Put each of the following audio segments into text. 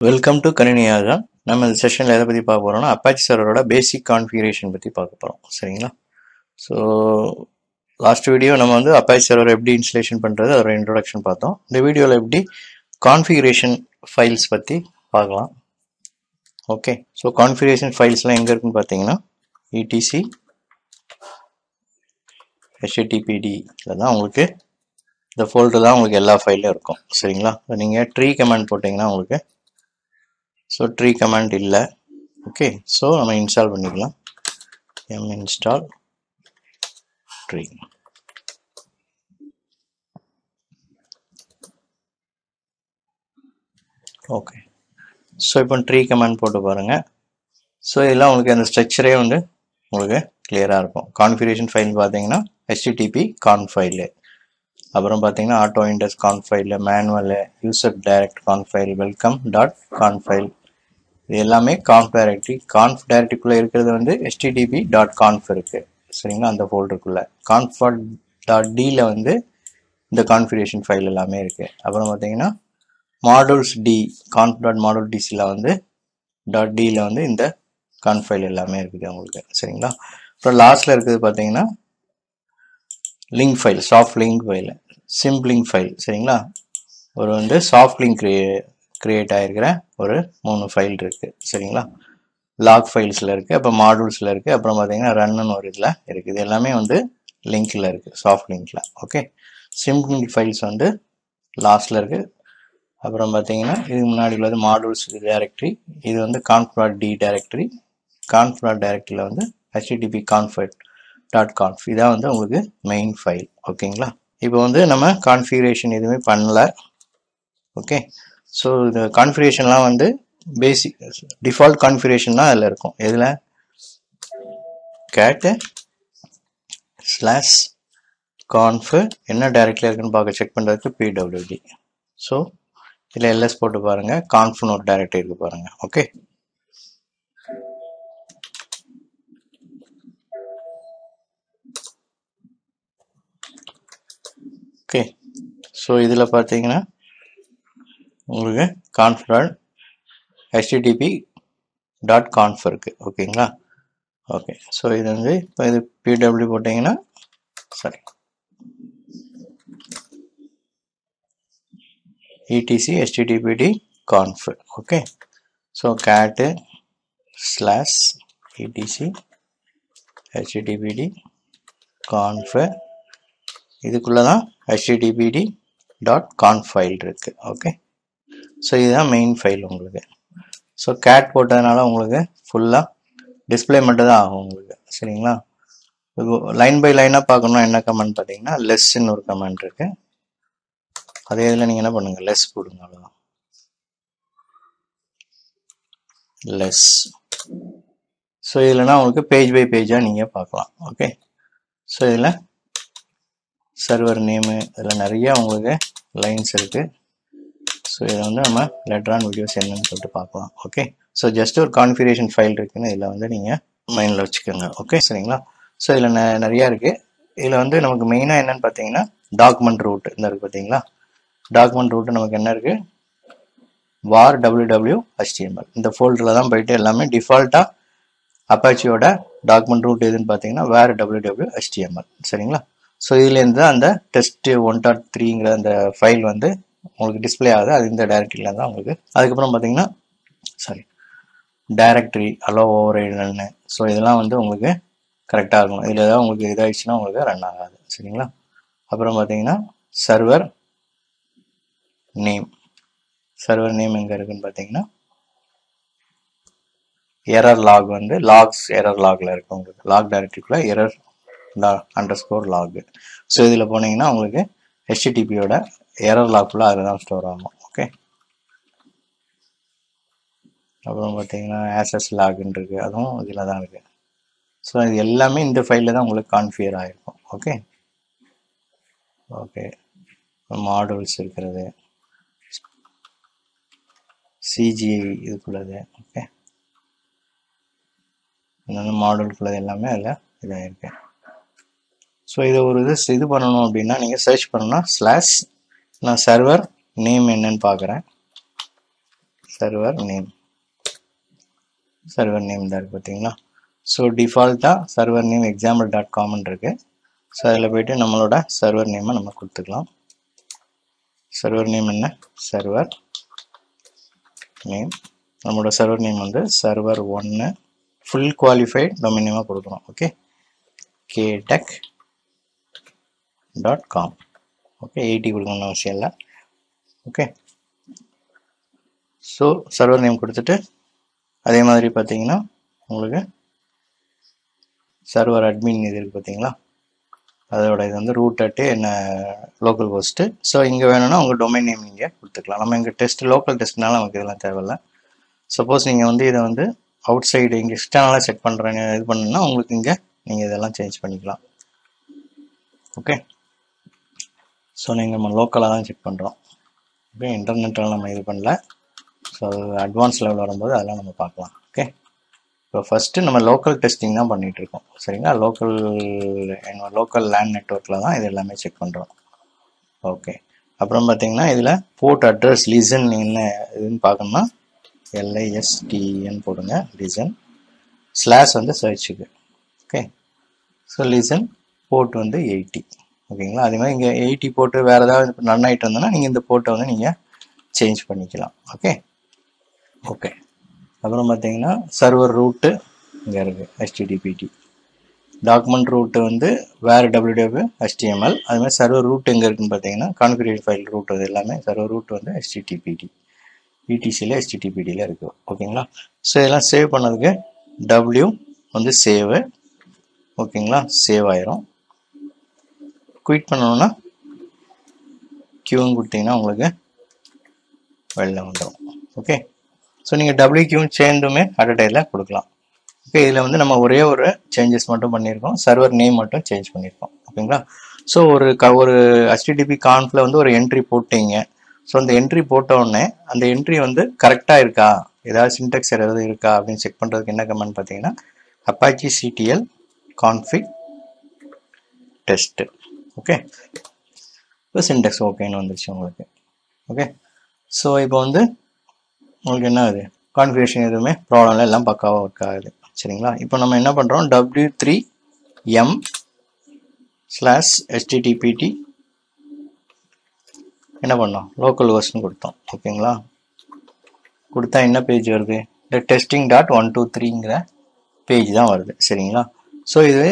Welcome to கணினியாக. நம்ம இந்த செஷனில் எதை பற்றி பார்க்க போகிறோம்னா அப்பாச்சி சர்வரோட பேசிக் கான்ஃபிகரேஷன் பற்றி பார்க்க போகிறோம். சரிங்களா? ஸோ லாஸ்ட் வீடியோ நம்ம வந்து அப்பாச்சி சர்வர் எப்படி இன்ஸ்டலேஷன் பண்ணுறது அதோட இன்ட்ரோடக்ஷன் பார்த்தோம். இந்த வீடியோவில் எப்படி கான்ஃபிகரேஷன் ஃபைல்ஸ் பற்றி பார்க்கலாம். ஓகே, ஸோ கான்ஃபிகரேஷன் ஃபைல்ஸ்லாம் எங்கே இருக்குன்னு பார்த்தீங்கன்னா இடிசி HTTPD தான் உங்களுக்கு இந்த ஃபோல்டர் தான் உங்களுக்கு எல்லா ஃபைலும் இருக்கும். சரிங்களா? நீங்கள் ட்ரீ கமாண்ட் போட்டிங்கன்னா உங்களுக்கு ஸோ ட்ரீ கமாண்ட் இல்லை. ஓகே, ஸோ நம்ம இன்ஸ்டால் பண்ணிக்கலாம். install tree. ஓகே, ஸோ இப்போ ட்ரீ கமாண்ட் போட்டு பாருங்கள். ஸோ இதெல்லாம் உங்களுக்கு அந்த ஸ்ட்ரக்சரே வந்து உங்களுக்கு கிளியராக இருக்கும். கான்ஃபிகரேஷன் ஃபைல் பார்த்தீங்கன்னா HTTP கான்ஃப் ஃபைலு, அப்புறம் பார்த்தீங்கன்னா auto index கான்ஃப் file, manual, user direct கான்ஃப் file, welcome dot கான்ஃப் file, இது எல்லாமே கான்ஃப் டைரக்டரிக்குள்ளே இருக்கிறது வந்து HTTP.conf இருக்குது. சரிங்களா? அந்த ஃபோல்டருக்குள்ளே conf.d வந்து இந்த கான்ஃபிகரேஷன் ஃபைல் எல்லாமே இருக்குது. அப்புறம் பார்த்தீங்கன்னா மாடூல்ஸ் டி conf.moduledc வந்து .d வந்து இந்த கான்ஃப் ஃபைல் எல்லாமே இருக்குது உங்களுக்கு. சரிங்களா? அப்புறம் லாஸ்ட்டில் இருக்குது பார்த்தீங்கன்னா link file, soft link file, chimp link file. சரிங்களா? ஒரு வந்து சாஃப்ட் லிங்க் கிரியேட் ஆகிருக்கிற ஒரு 3 ஃபைல் இருக்குது. சரிங்களா? லாக் ஃபைல்ஸில் இருக்குது, அப்புறம் மாடூல்ஸில் இருக்குது, அப்புறம் பார்த்தீங்கன்னா ரன்னு ஒரு இதில் இருக்குது. இது எல்லாமே வந்து லிங்க்கில் இருக்குது, சாஃப்ட் லிங்க்கில். ஓகே, சிம்ப் லிங்க் ஃபைல்ஸ் வந்து லாஸ்ட்டில் இருக்குது. அப்புறம் பார்த்தீங்கன்னா இதுக்கு முன்னாடி உள்ளது மாடூல்ஸ் டைரக்டரி, இது வந்து conf.d டைரக்டரி, conf.directoryயில் வந்து HTTP conf.conf, இதான் வந்து உங்களுக்கு மெயின் ஃபைல். ஓகேங்களா? இப்போ வந்து நம்ம கான்ஃபிகரேஷன் எதுவுமே பண்ணல. ஓகே, ஸோ இந்த கான்ஃபிகரேஷன்லாம் வந்து பேசிக் டிஃபால்ட் கான்ஃபிகரேஷன் தான் அதில் இருக்கும். இதில் கேட்டு /conf என்ன டைரக்ட்ல இருக்குன்னு பார்க்க செக் பண்ணுறதுக்கு pwd. ஸோ இதில் எல்எஸ் போட்டு பாருங்கள், கான்ஃப்னு ஒரு டைரக்டரி இருக்கு பாருங்கள். ஓகே, ஓகே, ஸோ இதில் பார்த்தீங்கன்னா உங்களுக்கு conf.http.conf இருக்குது. ஓகேங்களா? ஓகே, ஸோ இது வந்து இப்போ இது pw போட்டிங்கன்னா sorry etc httpd conf. Okay, so கேட்டு /etc httpd conf, இதுக்குள்ளே தான் httpd.conf ஃபைல் இருக்குது. ஓகே, ஸோ இதுதான் மெயின் ஃபைல் உங்களுக்கு. ஸோ கேட் போட்டதுனால உங்களுக்கு ஃபுல்லாக டிஸ்பிளே மட்டும் தான் ஆகும் உங்களுக்கு. சரிங்களா? லைன் பை லைனாக பார்க்கணும்னா என்ன கமெண்ட் பார்த்தீங்கன்னா லெஸ்ன்னு ஒரு கமெண்ட் இருக்குது. அதே இதில் நீங்கள் என்ன பண்ணுங்கள், லெஸ் போடுங்க, அவ்வளோதான். லெஸ். ஸோ இதுலனா உங்களுக்கு பேஜ் பை பேஜாக நீங்கள் பார்க்கலாம். ஓகே, ஸோ இதில் சர்வர் நேமு, இதில் நிறையா உங்களுக்கு லைன்ஸ் இருக்குது. ஸோ இதை வந்து நம்ம லெட்டர் ஆன் வீடியோஸ் என்னன்னு சொல்லிட்டு பார்க்கலாம். ஓகே, ஸோ ஜஸ்ட் ஒரு கான்ஃபிகரேஷன் ஃபைல் இருக்குன்னு இதில் வந்து நீங்கள் மைண்டில் வச்சுக்கோங்க. ஓகே, சரிங்களா? ஸோ இதில் நிறையா இருக்குது. இதில் வந்து நமக்கு மெயினாக என்னென்னு பார்த்தீங்கன்னா டாக்குமெண்ட் ரூட் இந்த இருக்குது பார்த்தீங்களா? டாக்குமெண்ட் ரூட்டு நமக்கு என்ன இருக்குது, var www html, இந்த ஃபோல்டரில் தான் போயிட்டு எல்லாமே டிஃபால்ட்டாக அப்பாச்சியோட டாக்குமெண்ட் ரூட் எதுன்னு பார்த்தீங்கன்னா var www html. சரிங்களா? ஸோ இதுலேருந்து அந்த டெஸ்ட் 1.3ங்கிற அந்த ஃபைல் வந்து உங்களுக்கு டிஸ்பிளே ஆகுது, அது இந்த டைரக்டரியில் தான் உங்களுக்கு. அதுக்கப்புறம் பார்த்தீங்கன்னா டைரக்டரி அலோ ஓவர் ரன்னு. ஸோ இதெல்லாம் வந்து உங்களுக்கு கரெக்டாக இருக்கும். இதில் ஏதாவது உங்களுக்கு இதாகிடுச்சுன்னா உங்களுக்கு ரன் ஆகாது. சரிங்களா? அப்புறம் பார்த்தீங்கன்னா சர்வர் நேம் எங்கே இருக்குன்னு பார்த்தீங்கன்னா எரர் லாக் வந்து லாக்ஸ் எரர் லாகில் இருக்குது உங்களுக்கு. லாக் டைரக்டரிக்குள்ளே எரர் _log. ஸோ இதில் போனீங்கன்னா உங்களுக்கு HTTPயோட எரர் லாக்குள்ளே அதில் தான் ஸ்டோர் ஆகும். ஓகே, அப்புறம் பார்த்தீங்கன்னா ஆசஸ் லாக்ன்னு இருக்குது, அதுவும் இதில் தான் இருக்குது. ஸோ இது எல்லாமே இந்த ஃபைலில் தான் உங்களுக்கு கான்ஃபிகர் ஆகிருக்கும். ஓகே, ஓகே, மாடல்ஸ் இருக்கிறது, CGI இதுக்குள்ளது. ஓகே, இன்னொன்று மாடலுக்குள்ளது எல்லாமே அதில் இதாக இருக்குது. ஸோ இதை ஒரு இது பண்ணணும் அப்படின்னா நீங்கள் சர்ச் பண்ணணும்னா / நான் சர்வர் நேம் என்னன்னு பார்க்குறேன். சர்வர் நேம் தான் இருக்கு பார்த்தீங்களா. ஸோ டிஃபால்ட்டாக சர்வர் நேம் example.com இருக்கு. ஸோ அதில் போய்ட்டு நம்மளோட சர்வர் நேமை நம்ம கொடுத்துக்கலாம். சர்வர் நேம் என்ன? Server name. நம்மளோட சர்வர் நேம் வந்து சர்வர் 1 ஃபுல் குவாலிஃபைட் டொமைன் நேமாக கொடுக்குறோம். Okay, ktoech.com. ஓகே, 80 கொடுக்கணும்னு அவசியம் இல்லை. ஓகே, ஸோ சர்வர் நேம் கொடுத்துட்டு அதே மாதிரி பார்த்தீங்கன்னா உங்களுக்கு சர்வர் அட்மின் இது இருக்குது பார்த்தீங்களா, அதோட இது வந்து ரூட் அட்டு என்ன லோக்கல் ஹோஸ்ட்டு. ஸோ இங்கே வேணும்னா உங்கள் டொமைன் நேம் நீங்கள் கொடுத்துக்கலாம். நம்ம இங்கே லோக்கல் டெஸ்ட்னால நமக்கு இதெல்லாம் தேவையில்லை. சப்போஸ் நீங்கள் வந்து இதை வந்து அவுட் சைடு இங்கே எக்ஸ்டர்னலாக செட் பண்ணுறேன்னு இது பண்ணுன்னா உங்களுக்கு இங்கே நீங்கள் இதெல்லாம் சேஞ்ச் பண்ணிக்கலாம். ஓகே, ஸோ நம்ம லோக்கலாக தான் செக் பண்ணுறோம். ஓகே, இன்டர்நெட்டில் நம்ம இது பண்ணல. ஸோ அட்வான்ஸ் லெவல் வரும்போது அதெல்லாம் நம்ம பார்க்கலாம். ஓகே, இப்போ ஃபஸ்ட்டு நம்ம லோக்கல் டெஸ்டிங் தான் பண்ணிகிட்ருக்கோம். சரிங்களா, லோக்கல் லேண்ட் நெட்ஒர்க்கில் தான் இது எல்லாமே செக் பண்ணுறோம். ஓகே, அப்புறம் பார்த்தீங்கன்னா இதில் போர்ட் அட்ரஸ் லிசன் என்ன இதுன்னு பார்க்கணும்னா LISTEN போடுங்க, லிசன் ஸ்லாஷ் வந்து சர்ச்சுக்கு. ஓகே, ஸோ லிசன் போர்ட் வந்து 80. ஓகேங்களா, அதே மாதிரி இங்கே 80 போட்டு வேறு ஏதாவது ரன் ஆகிட்டு வந்தோன்னா நீங்கள் இந்த போர்ட்டை வந்து நீங்கள் சேஞ்ச் பண்ணிக்கலாம். ஓகே, அப்புறம் பார்த்தீங்கன்னா சர்வர் ரூட்டு இங்கே இருக்குது, HTTPT. டாக்குமெண்ட் ரூட்டு வந்து வேறு www HTML. அதுமாதிரி சர்வர் ரூட் எங்கே இருக்குன்னு பார்த்தீங்கன்னா கான்ஃபிகரேஷன் ஃபைல் ரூட் அது எல்லாமே சர்வர் ரூட் வந்து HTTPT, ETCயில் HTTPTயில் இருக்குது. ஓகேங்களா, ஸோ இதெல்லாம் சேவ் பண்ணதுக்கு W வந்து சேவு. ஓகேங்களா, சேவ் ஆயிரும். குயிட் பண்ணணும்னா Qன்னு கொடுத்தீங்கன்னா உங்களுக்கு வெளில வந்துடும். ஓகே, ஸோ நீங்கள் WQன்னு சேர்ந்துமே அட்டையில் கொடுக்கலாம். ஓகே, இதில் வந்து நம்ம ஒரே ஒரு சேஞ்சஸ் மட்டும் பண்ணியிருக்கோம், சர்வர் நேம் மட்டும் சேஞ்ச் பண்ணியிருக்கோம். ஓகேங்களா, ஸோ ஒரு HTTP கான்ஃபில் வந்து ஒரு என்ட்ரி போட்டீங்க. ஸோ அந்த என்ட்ரி போட்ட உடனே அந்த என்ட்ரி வந்து கரெக்டாக இருக்கா, ஏதாவது சின்டெக்ஸ் ஏதாவது இருக்கா அப்படின்னு செக் பண்ணுறதுக்கு என்ன கமெண்ட் பார்த்தீங்கன்னா Apache CTL config test. Okay, இப்போ சின்டெக்ஸ் ஓகேன்னு வந்துருச்சு உங்களுக்கு. ஓகே, ஸோ இப்போ வந்து உங்களுக்கு என்ன ஆகுது, கான்ஃபிகரேஷன் எதுவுமே ப்ராப்ளம் இல்லை, எல்லாம் பக்காவாக ஒர்க் ஆகுது. சரிங்களா, இப்போ நம்ம என்ன பண்ணுறோம், w3m/httpt என்ன பண்ணோம், லோக்கல் ஹோஸ்ட்னு கொடுத்தோம். ஓகேங்களா, கொடுத்தா என்ன பேஜ் வருது, இந்த testing.123ங்கிற பேஜ் தான் வருது. சரிங்களா, ஸோ இது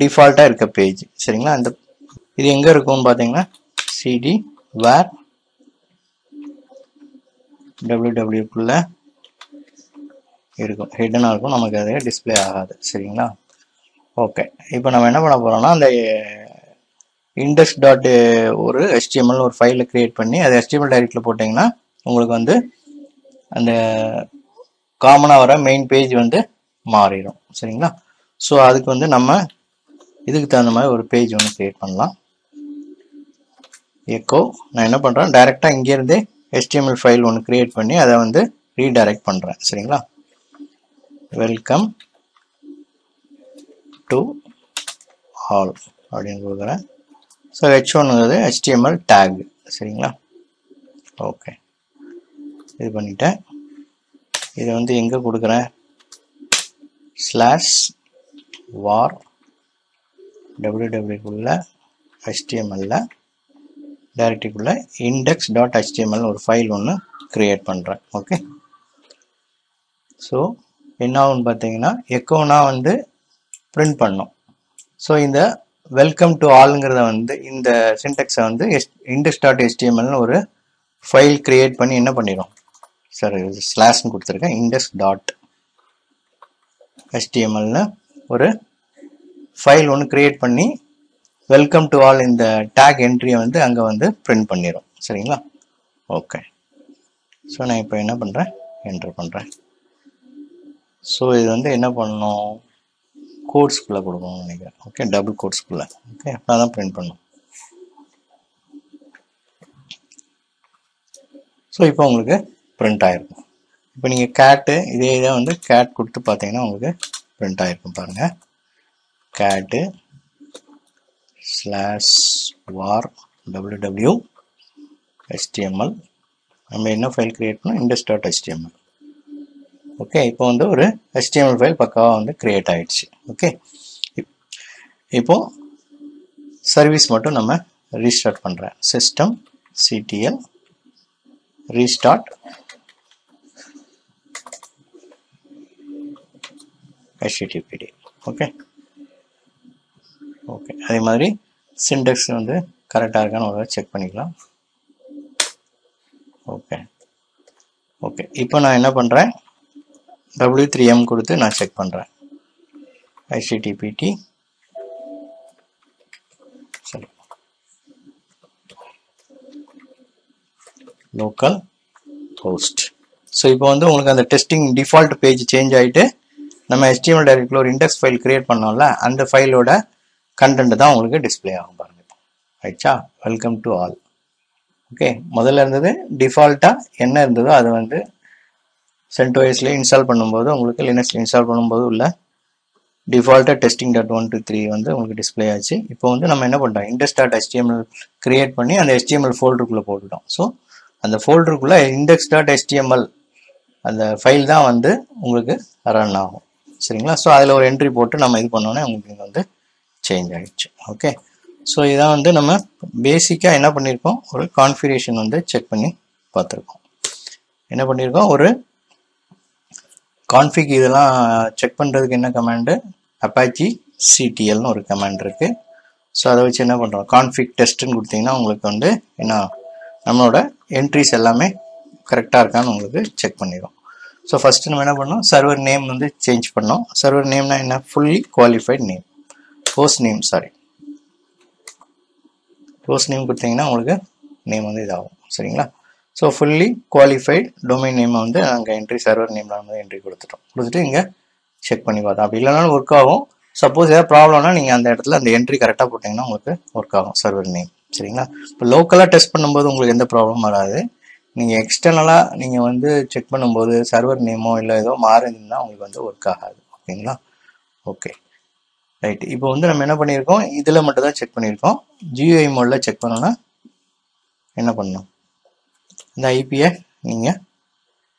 டிஃபால்ட்டாக இருக்க பேஜ். சரிங்களா, இது எங்கே இருக்கும்னு பார்த்தீங்கன்னா cd where www இருக்கும், ஹிடனாக இருக்கும், நமக்கு அது டிஸ்பிளே ஆகாது. சரிங்களா, ஓகே, இப்போ நம்ம என்ன பண்ண போகிறோம்னா அந்த index. ஒரு HTML ஒரு ஃபைலை க்ரியேட் பண்ணி அது HTML டைரக்டில் போட்டிங்கன்னா உங்களுக்கு வந்து அந்த காமனாக வர மெயின் பேஜ் வந்து மாறிடும். சரிங்களா, ஸோ அதுக்கு வந்து நம்ம இதுக்கு தகுந்த மாதிரி ஒரு பேஜ் ஒன்று க்ரியேட் பண்ணலாம். எக்கோ நான் என்ன பண்ணுறேன், டைரெக்டாக இங்கேருந்தே HTML ஃபைல் ஒன்று க்ரியேட் பண்ணி அதை வந்து ரீடைரக்ட் பண்ணுறேன். சரிங்களா, வெல்கம் டு ஆல் அப்படின்னு கொடுக்குறேன். ஸோ H1ங்கிறது HTML டேக். சரிங்களா, ஓகே, இது பண்ணிட்டேன். இதை வந்து எங்கே கொடுக்குறேன், /var www HTML டைரக்டிக்குள்ள index.html ஒரு ஃபைல் ஒன்று க்ரியேட் பண்ணுறேன். ஓகே, ஸோ என்ன ஆகுன்னு பார்த்தீங்கன்னா எக்கோனா வந்து பிரிண்ட் பண்ணும். ஸோ இந்த வெல்கம் டு ஆல்ங்கிறத வந்து இந்த சின்டெக்ஸை வந்து index.html ஒரு ஃபைல் க்ரியேட் பண்ணி என்ன பண்ணிடும், சார் ஸ்லாஷ்னு கொடுத்துருக்கேன், index.htmlனு ஒரு ஃபைல் ஒன்று க்ரியேட் பண்ணி வெல்கம் டு ஆல் இந்த டேக் என்ட்ரியை வந்து அங்கே வந்து பிரிண்ட் பண்ணிடும். சரிங்களா, ஓகே, ஸோ நான் இப்போ என்ன பண்ணுறேன், என்ட்ரு பண்ணுறேன். ஸோ இது வந்து என்ன பண்ணணும், கோட்ஸ்குள்ளே கொடுக்கணும்னு நினைக்கிறேன். Okay, double கோட்ஸ்குள்ளே. ஓகே, அப்போ தான் பிரிண்ட் பண்ணணும். ஸோ இப்போ உங்களுக்கு பிரிண்ட் ஆகிருக்கும். இப்போ நீங்கள் கேட்டு இதே இதை வந்து கேட் கொடுத்து பார்த்தீங்கன்னா உங்களுக்கு பிரிண்ட் ஆகிருக்கும். பாருங்கள், கேட்டு /var www HTML நம்ம என்ன ஃபைல் கிரியேட் பண்ணோம், index.html. ஓகே, இப்போ வந்து ஒரு HTML ஃபைல் பக்காவாக வந்து கிரியேட் ஆயிடுச்சு. ஓகே, இப்போ சர்வீஸ் மட்டும் நம்ம ரீஸ்டார்ட் பண்ணுறேன். System ctl restart httpd. Okay okay, அதே மாதிரி சின்டெக்ஸ் வந்து கரெக்டாக இருக்கான்னு ஒரு செக் பண்ணிக்கலாம். ஓகே ஓகே, இப்போ நான் என்ன பண்ணுறேன், w3m கொடுத்து நான் செக் பண்ணுறேன். httpd சரி லோக்கல் ஹோஸ்ட். ஸோ இப்போ வந்து உங்களுக்கு அந்த டெஸ்டிங் டிஃபால்ட் பேஜ் சேஞ்ச் ஆகிட்டு நம்ம HTML டைரக்டரியில் ஒரு இண்டெக்ஸ் ஃபைல் கிரியேட் பண்ணோம்ல, அந்த ஃபைலோட கண்டென்ட் தான் உங்களுக்கு டிஸ்பிளே ஆகும் பாருங்க. ரைட்டா, வெல்கம் டு ஆல். ஓகே, முதல்ல இருந்தது டிஃபால்ட்டாக என்ன இருந்ததோ அது வந்து CentOSல இன்ஸ்டால் பண்ணும்போது உங்களுக்கு லினக்ஸில் இன்ஸ்டால் பண்ணும்போது உள்ள டிஃபால்ட்டாக testing.123 வந்து உங்களுக்கு டிஸ்பிளே ஆச்சு. இப்போ வந்து நம்ம என்ன பண்ணுறோம், index.html கிரியேட் பண்ணி அந்த HTML ஃபோல்டருக்குள்ளே போட்டுட்டோம். ஸோ அந்த ஃபோல்டருக்குள்ளே index.html அந்த ஃபைல் தான் வந்து உங்களுக்கு ரன் ஆகும். சரிங்களா, ஸோ அதில் ஒரு என்ட்ரி போட்டு நம்ம இது பண்ணோன்னே உங்களுக்கு இங்கே வந்து சேஞ்ச் ஆகிடுச்சு. ஓகே, ஸோ இதான் வந்து நம்ம பேசிக்காக என்ன பண்ணியிருக்கோம், ஒரு கான்ஃபிகரேஷன் வந்து செக் பண்ணி பார்த்துருக்கோம். என்ன பண்ணியிருக்கோம், ஒரு கான்ஃபிக் இதெல்லாம் செக் பண்ணுறதுக்கு என்ன கமாண்டு, அப்பாச்சி ctlன்னு ஒரு கமாண்ட் இருக்குது. ஸோ அதை வச்சு என்ன பண்ணுறோம், கான்ஃபிக் டெஸ்ட்டுன்னு கொடுத்தீங்கன்னா உங்களுக்கு வந்து என்ன நம்மளோட என்ட்ரிஸ் எல்லாமே கரெக்டாக இருக்கான்னு உங்களுக்கு செக் பண்ணிடும். ஸோ ஃபஸ்ட்டு நம்ம என்ன பண்ணோம், சர்வர் நேம் வந்து சேஞ்ச் பண்ணோம். சர்வர் நேம்னா என்ன, fully qualified name. Host name host name கொடுத்தீங்கன்னா உங்களுக்கு நேம் வந்து இதாகும். சரிங்களா, ஸோ ஃபுல்லி குவாலிஃபைட் டொமைன் நேமை வந்து நாங்கள் என்ட்ரி சர்வர் நேமில் வந்து என்ட்ரி கொடுத்துட்டு இங்கே செக் பண்ணி பார்த்தோம். அப்படி இல்லைனாலும் ஒர்க் ஆகும். சப்போஸ் ஏதாவது ப்ராப்ளம்னா நீங்கள் அந்த இடத்துல அந்த என்ட்ரி கரெக்டாக போட்டிங்கன்னா உங்களுக்கு ஒர்க் ஆகும் சர்வர் நேம். சரிங்களா, இப்போ லோக்கலாக டெஸ்ட் பண்ணும்போது உங்களுக்கு எந்த ப்ராப்ளமும் வராது. நீங்கள் எக்ஸ்டர்னலாக நீங்கள் வந்து செக் பண்ணும்போது சர்வர் நேமோ இல்லை ஏதோ மாறினா உங்களுக்கு வந்து ஒர்க் ஆகாது. ஓகேங்களா, ஓகே ரைட். இப்போ வந்து நம்ம என்ன பண்ணியிருக்கோம், இதில் மட்டும் தான் செக் பண்ணியிருக்கோம். GUI மோடில் செக் பண்ணோன்னா என்ன பண்ணணும், இந்த ஐபியை நீங்கள்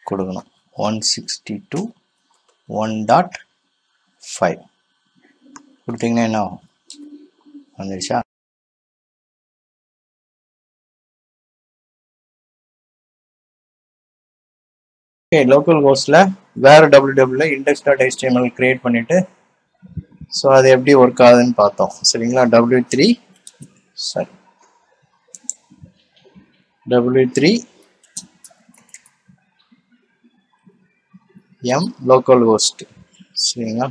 கொடுக்கணும். 162.1.5 கொடுத்தீங்கன்னா என்ன ஆகும், வந்துருச்சா? ஓகே, லோக்கல் ஹோஸ்டில் வேறு www index.html கிரியேட் பண்ணிவிட்டு ஸோ அது எப்படி ஒர்க் ஆகுதுன்னு பார்த்தோம். சரிங்களா, w3m லோக்கல் ஹோஸ்ட். சரிங்களா,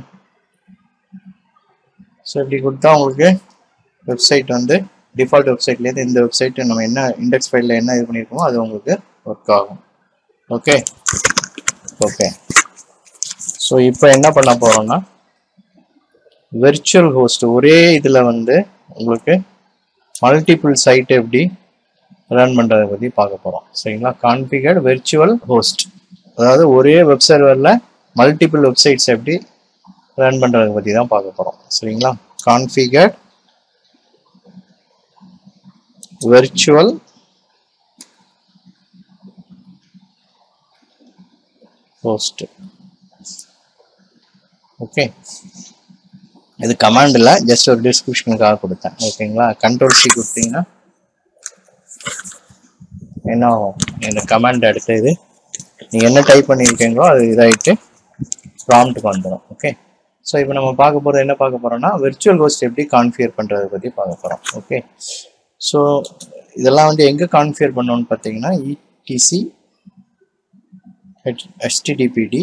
ஸோ இப்படி கொடுத்தா உங்களுக்கு வெப்சைட் வந்து டிஃபால்ட் வெப்சைட்லேருந்து இந்த வெப்சைட் நம்ம என்ன இண்டெக்ஸ் ஃபைலில் என்ன இது பண்ணியிருக்கோமோ அது உங்களுக்கு ஒர்க் ஆகும். ஓகே ஓகே, ஸோ இப்போ என்ன பண்ண போகிறோம்னா, வெர்ச்சுவல் ஹோஸ்ட் ஒரே இதில் வந்து உங்களுக்கு மல்டிபிள் சைட் எப்படி ரன் பண்ணுறதை பற்றி பார்க்க போகிறோம். சரிங்களா, கான்ஃபிகர்ட் வெர்ச்சுவல் ஹோஸ்ட், அதாவது ஒரே வெப் சர்வரில் மல்டிபிள் வெப்சைட்ஸ் எப்படி ரன் பண்ணுறதை பற்றி தான் பார்க்க போகிறோம். சரிங்களா, கான்ஃபிகர்ட் வெர்ச்சுவல் ஹோஸ்ட். ஓகே, இது கமாண்ட் இல்லை, ஜஸ்ட் ஒரு டிஸ்கிரிப்ஷனுக்காக கொடுத்தேன். ஓகேங்களா, Ctrl+C கொடுத்தீங்கன்னா என்ன ஆகும், இந்த கமாண்ட் அடுத்து இது நீங்கள் என்ன டைப் பண்ணியிருக்கீங்களோ அது இதாகிட்டு ப்ராம்ப்ட்டுக்கு வந்துடும். ஓகே, ஸோ இப்போ நம்ம பார்க்க போகிறது என்ன பார்க்க போகிறோம்னா, வெர்ச்சுவல் ஹோஸ்ட் எப்படி கான்ஃபிகர் பண்ணுறதை பற்றி பார்க்க போகிறோம். ஓகே, ஸோ இதெல்லாம் வந்து எங்கே கான்ஃபிகர் பண்ணணும்னு பார்த்தீங்கன்னா, etc httpd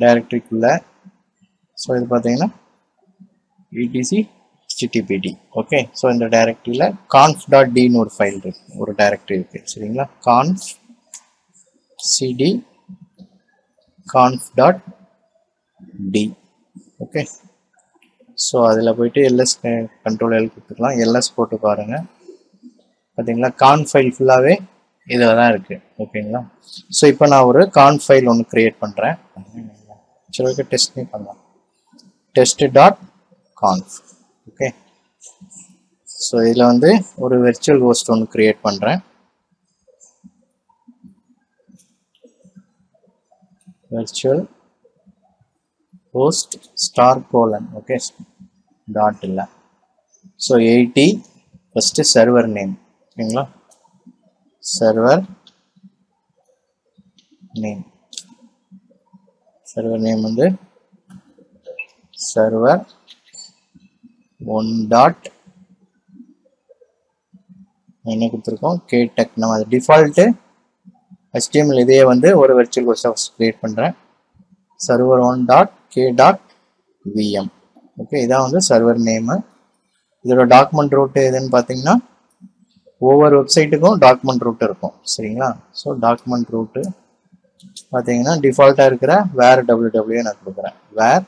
டைரக்டரிக்குள்ள. ஸோ இது பார்த்தீங்கன்னா etc httpd. ஓகே, ஸோ இந்த டைரக்டரியில் conf.dன்னு ஒரு ஃபைல் இருக்கு, ஒரு டைரக்டரி இருக்கு. சரிங்களா, conf cd conf.d. Okay, so அதில் போயிட்டு ls Ctrl+L கொடுத்துக்கலாம். ls போட்டு பாருங்கள், பார்த்தீங்களா கான் ஃபைல் ஃபுல்லாகவே இதில் தான் இருக்குது. ஓகேங்களா, ஸோ இப்போ நான் ஒரு கான் ஃபைல் ஒன்று க்ரியேட் பண்ணுறேன். சரி, ஓகே, டெஸ்ட்னே பண்ணலாம், test.conf. ஓகே, ஸோ இதில் வந்து ஒரு வெர்ச்சுவல் ஹோஸ்ட் ஒன்று க்ரியேட் பண்ணுறேன். வெர்ச்சுவல் ஹோஸ்ட் *: ஓகே, டாட் இல்லை. So 80 first server name. ஓகேங்களா, சர்வர் நேம் வந்து சர்வர் 1 டாட் என்ன கொடுத்துருக்கோம், KTech. நம்ம அது டிஃபால்ட்டு HTML இதையே வந்து ஒரு வெர்ச்சுவல் ஹோஸ்ட் கிரியேட் பண்ணுறேன். Server 1 dot k.vm. ஓகே, இதான் வந்து சர்வர் நேமு. இதோட டாக்குமெண்ட் ரூட் எதுன்னு பார்த்தீங்கன்னா ஒவ்வொரு வெப்சைட்டுக்கும் டாக்குமெண்ட் ரூட் இருக்கும். சரிங்களா, ஸோ டாக்குமெண்ட் ரூட்டு பார்த்தீங்கன்னா டிஃபால்ட்டாக இருக்கிற வேர் www நான் கொடுக்குறேன். வேர்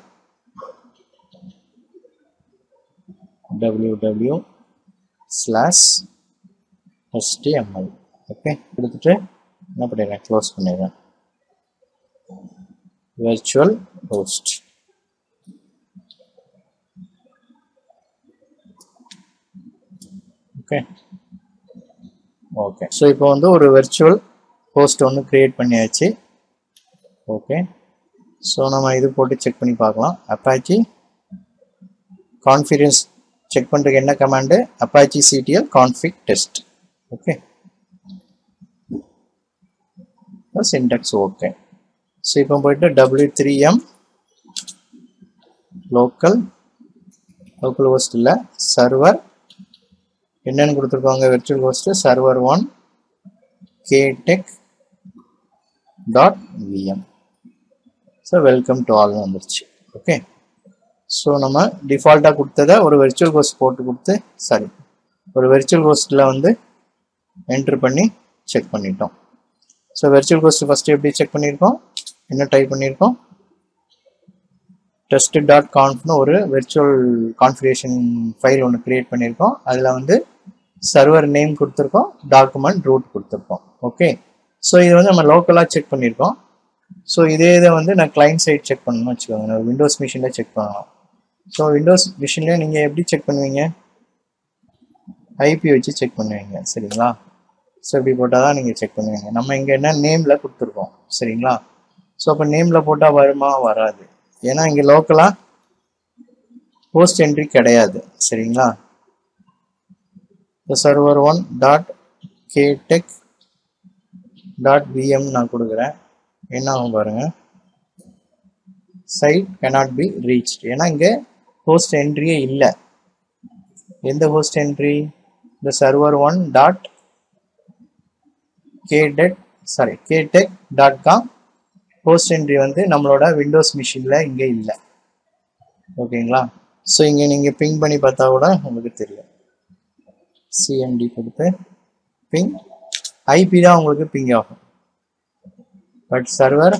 www/html. ஓகே, கொடுத்துட்டு என்ன பண்ணிடுறேன், க்ளோஸ் பண்ணிடுறேன். Virtual host. Okay okay so இப்போ வந்து ஒரு வெர்ச்சுவல் ஹோஸ்ட் ஒன்று க்ரியேட் பண்ணியாச்சு. ஓகே, ஸோ நம்ம இது போட்டு செக் பண்ணி பார்க்கலாம். அப்பாச்சி கான்ஃபிகரன்ஸ் செக் பண்ணுறதுக்கு என்ன command, Apache ctl config test. Okay, syntax okay. So இப்போ போயிட்டு w3m லோக்கல் ஹோஸ்ட் இல்லை, சர்வர் என்னென்னு கொடுத்துருக்காங்க, virtual host server 1 KTech.vm. So welcome to ஆல்னு வந்துருச்சு. ஓகே, ஸோ நம்ம டிஃபால்ட்டாக கொடுத்ததை ஒரு வெர்ச்சுவல் ஹோஸ்ட் போட்டு கொடுத்து ஒரு வெர்ச்சுவல் ஹோஸ்ட்டில் வந்து என்ட்ரு பண்ணி செக் பண்ணிட்டோம். ஸோ வெர்ச்சுவல் ஹோஸ்ட் ஃபஸ்ட்டு எப்படி செக் பண்ணியிருக்கோம், என்ன டைப் பண்ணியிருக்கோம், test.confனு ஒரு வெர்ச்சுவல் கான்ஃபிகரேஷன் ஃபைல் ஒன்று க்ரியேட் பண்ணியிருக்கோம். அதில் வந்து சர்வர் நேம் கொடுத்துருக்கோம், டாக்குமெண்ட் ரூட் கொடுத்துருக்கோம். ஓகே, ஸோ இது வந்து நம்ம லோக்கலாக செக் பண்ணியிருக்கோம். ஸோ இதே இதை வந்து நான் கிளைண்ட் சைட் செக் பண்ணணும்னு வச்சுக்கோங்க, நான் விண்டோஸ் மிஷினில் செக் பண்ணணும். ஸோ விண்டோஸ் மிஷின்லேயே நீங்கள் எப்படி செக் பண்ணுவீங்க, ஐபி வச்சு செக் பண்ணுவீங்க. சரிங்களா, ஸோ இப்படி போட்டால் தான் நீங்கள் செக் பண்ணுவீங்க. நம்ம இங்கே என்ன நேமில் கொடுத்துருக்கோம். சரிங்களா, ஸோ அப்போ நேமில் போட்டால் வருமா, வராது. ஏன்னா இங்கே லோக்கலாக ஹோஸ்ட் என்ட்ரி கிடையாது. சரிங்களா, சர்வர் 1 டாட் KTech.vm நான் கொடுக்குறேன். என்ன ஆகும் பாருங்க, சைட் cannot be reached. ஏன்னா இங்கே ஹோஸ்ட் என்ட்ரியே இல்லை. எந்த ஹோஸ்ட் என்ட்ரி, இந்த server 1 dot KTech.com host entry வந்து நம்மளோட விண்டோஸ் மிஷினில் இங்கே இல்லை. ஓகேங்களா, ஸோ இங்கே நீங்கள் பிங் பண்ணி பார்த்தா கூட உங்களுக்கு தெரியும். cmd கொடுத்து பிங், ஐபி தான் உங்களுக்கு பிங் ஆகும், பட் சர்வர்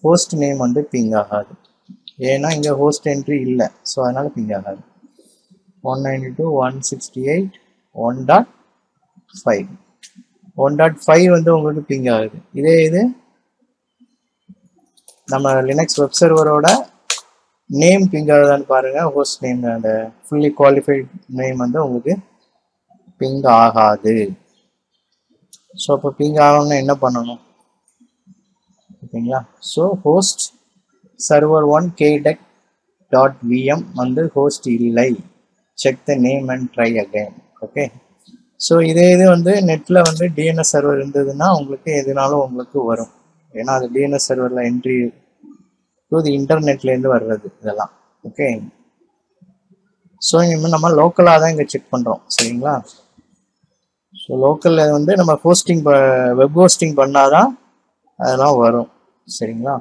ஹோஸ்ட் நேம் வந்து பிங் ஆகாது. ஏன்னா இங்கே ஹோஸ்ட் என்ட்ரி இல்லை, ஸோ அதனால் பிங் ஆகாது. 192.168.1.5 1.5 வந்து உங்களுக்கு பிங் ஆகுது. இதே இது நம்ம லினக்ஸ் வெப் சர்வரோட நேம் பிங் ஆகுதான்னு பாருங்கள். ஹோஸ்ட் நேம் அந்த ஃபுல்லி குவாலிஃபைட் நேம் வந்து உங்களுக்கு பிங் ஆகாது. ஸோ அப்போ பிங் ஆகணும்னா என்ன பண்ணணும், ஓகேங்களா. ஸோ ஹோஸ்ட் சர்வர் 1 KTech.vm வந்து ஹோஸ்ட் இல்லை, check the name and try again. Okay, so இதே இது வந்து நெட்டில் வந்து டிஎன்எஸ் சர்வர் இருந்ததுன்னா உங்களுக்கு எதுனாலும் உங்களுக்கு வரும். ஏன்னா அது டிஎன்எஸ் சர்வரில் என்ட்ரி இது இன்டர்நெட்லேருந்து வர்றது இதெல்லாம். ஓகே, ஸோ இனிமேல் நம்ம லோக்கலாக தான் இங்கே செக் பண்ணுறோம். சரிங்களா, ஸோ லோக்கலில் வந்து நம்ம ஹோஸ்டிங் வெப் ஹோஸ்டிங் பண்ணாதான் அதெல்லாம் வரும். சரிங்களா,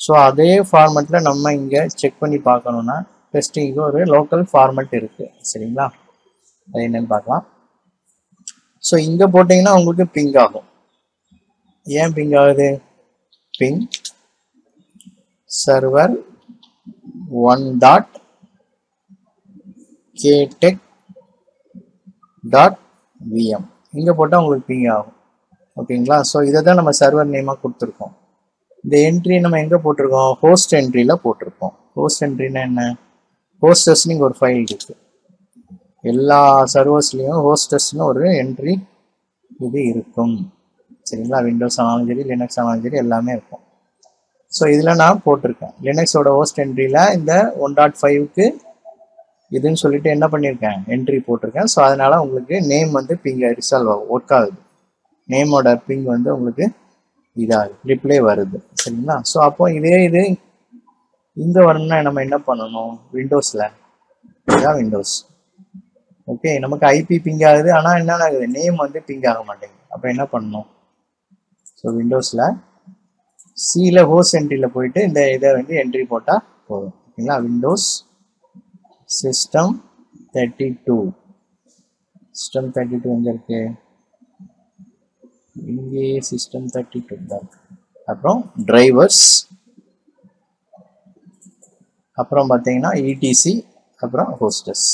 ஸோ அதே ஃபார்மெட்டில் நம்ம இங்கே செக் பண்ணி பார்க்கணுன்னா டெஸ்டிங்க்கு ஒரு லோக்கல் ஃபார்மெட் இருக்குது. சரிங்களா, அது என்னன்னு பார்க்கலாம். ஸோ இங்கே போட்டிங்கன்னா உங்களுக்கு பிங் ஆகும். ஏன் பிங் ஆகுது, பிங் சர்வர் 1 டாட் KTech.vm இங்கே போட்டால் உங்களுக்கு பிங் ஆகும். ஓகேங்களா, ஸோ இதை தான் நம்ம சர்வர் நேமாக கொடுத்துருக்கோம். இந்த என்ட்ரி நம்ம எங்கே போட்டிருக்கோம், ஹோஸ்ட் என்ட்ரியில் போட்டிருக்கோம். ஹோஸ்ட் என்ட்ரினா என்ன, ஹோஸ்டர்ஸ்னு இங்கே ஒரு ஃபைல் இருக்குது. எல்லா சர்வர்ஸ்லேயும் ஹோஸ்டஸ்னு ஒரு என்ட்ரி இது இருக்கும். சரிங்களா, விண்டோஸ் ஆனாலும் சரி லினக்ஸ் ஆனாலும் சரி எல்லாமே இருக்கும். ஸோ இதில் நான் போட்டிருக்கேன் லினக்ஸோட ஹோஸ்ட் என்ட்ரியில் இந்த 1.5க்கு இதுன்னு சொல்லிட்டு என்ன பண்ணியிருக்கேன், என்ட்ரி போட்டிருக்கேன். ஸோ அதனால் உங்களுக்கு நேம் வந்து பிங் ரிசால்வ் ஆகும், ஒர்க் ஆகுது. நேமோட பிங் வந்து உங்களுக்கு இதாகுது, ரிப்ளே வருது. சரிங்களா, ஸோ அப்போ இதே இது இங்கே வரணும்னா நம்ம என்ன பண்ணணும், விண்டோஸில் இதுதான் விண்டோஸ். ஓகே, நமக்கு ஐபி பிங் ஆகுது, ஆனால் என்ன ஆகுது, நேம் வந்து பிங் ஆக மாட்டேங்குது. அப்போ என்ன பண்ணணும், ஸோ விண்டோஸில் சியில் ஹோஸ்ட் என்ட்ரியில் போயிட்டு இந்த இதை வந்து என்ட்ரி போட்டால் போதும். ஓகேங்களா, விண்டோஸ் சிஸ்டம் 32 சிஸ்டம் 32 எங்கே இருக்கு, இங்கே சிஸ்டம் 32 தான். அப்புறம் டிரைவர்ஸ், அப்புறம் பார்த்தீங்கன்னா இடிசி, அப்புறம் ஹோஸ்டஸ்.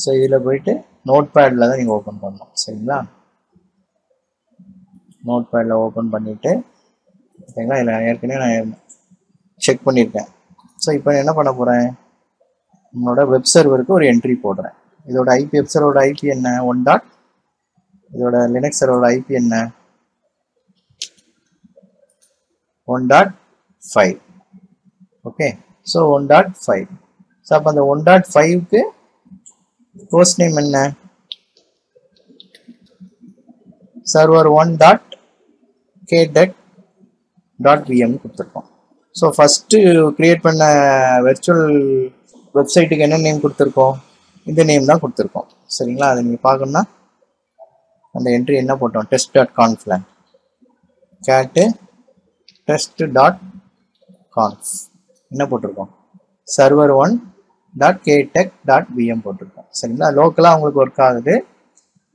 ஸோ இதில் போயிட்டு நோட் பேடில் தான் நீங்கள் ஓப்பன் பண்ணணும். சரிங்களா, நோட் பேடில் ஓப்பன் பண்ணிவிட்டு ஓகேங்களா, இதில் ஏற்கனவே நான் செக் பண்ணியிருக்கேன். ஸோ இப்போ என்ன பண்ண போகிறேன், நம்மளோட வெப் சர்வருக்கு ஒரு என்ட்ரி போடுறேன். இதோட ஐபி, வெப் சர்வரோட ஐபி என்ன 1. இதோட லினக்ஸ் சர்வரோட ஐபி என்ன 1.5. Okay, so 1.5. ஸோ அப்போ அந்த 1.5க்கு ஹோஸ்ட் நேம் என்ன, சர்வர் 1.kdeck.vm கொடுத்துருக்கோம். ஸோ ஃபஸ்ட்டு க்ரியேட் பண்ண வெர்ச்சுவல் வெப்சைட்டுக்கு என்ன நேம் கொடுத்துருக்கோம், இந்த நேம் தான் கொடுத்துருக்கோம். சரிங்களா, அதை நீங்கள் பார்க்கணுன்னா அந்த என்ட்ரி என்ன போட்டோம், test.conf கேட்டு test.conf என்ன போட்டிருக்கோம், சர்வர் 1.kdeck.vm போட்டிருக்கோம். சரிங்களா, லோக்கலாக உங்களுக்கு ஒர்க் ஆகுது.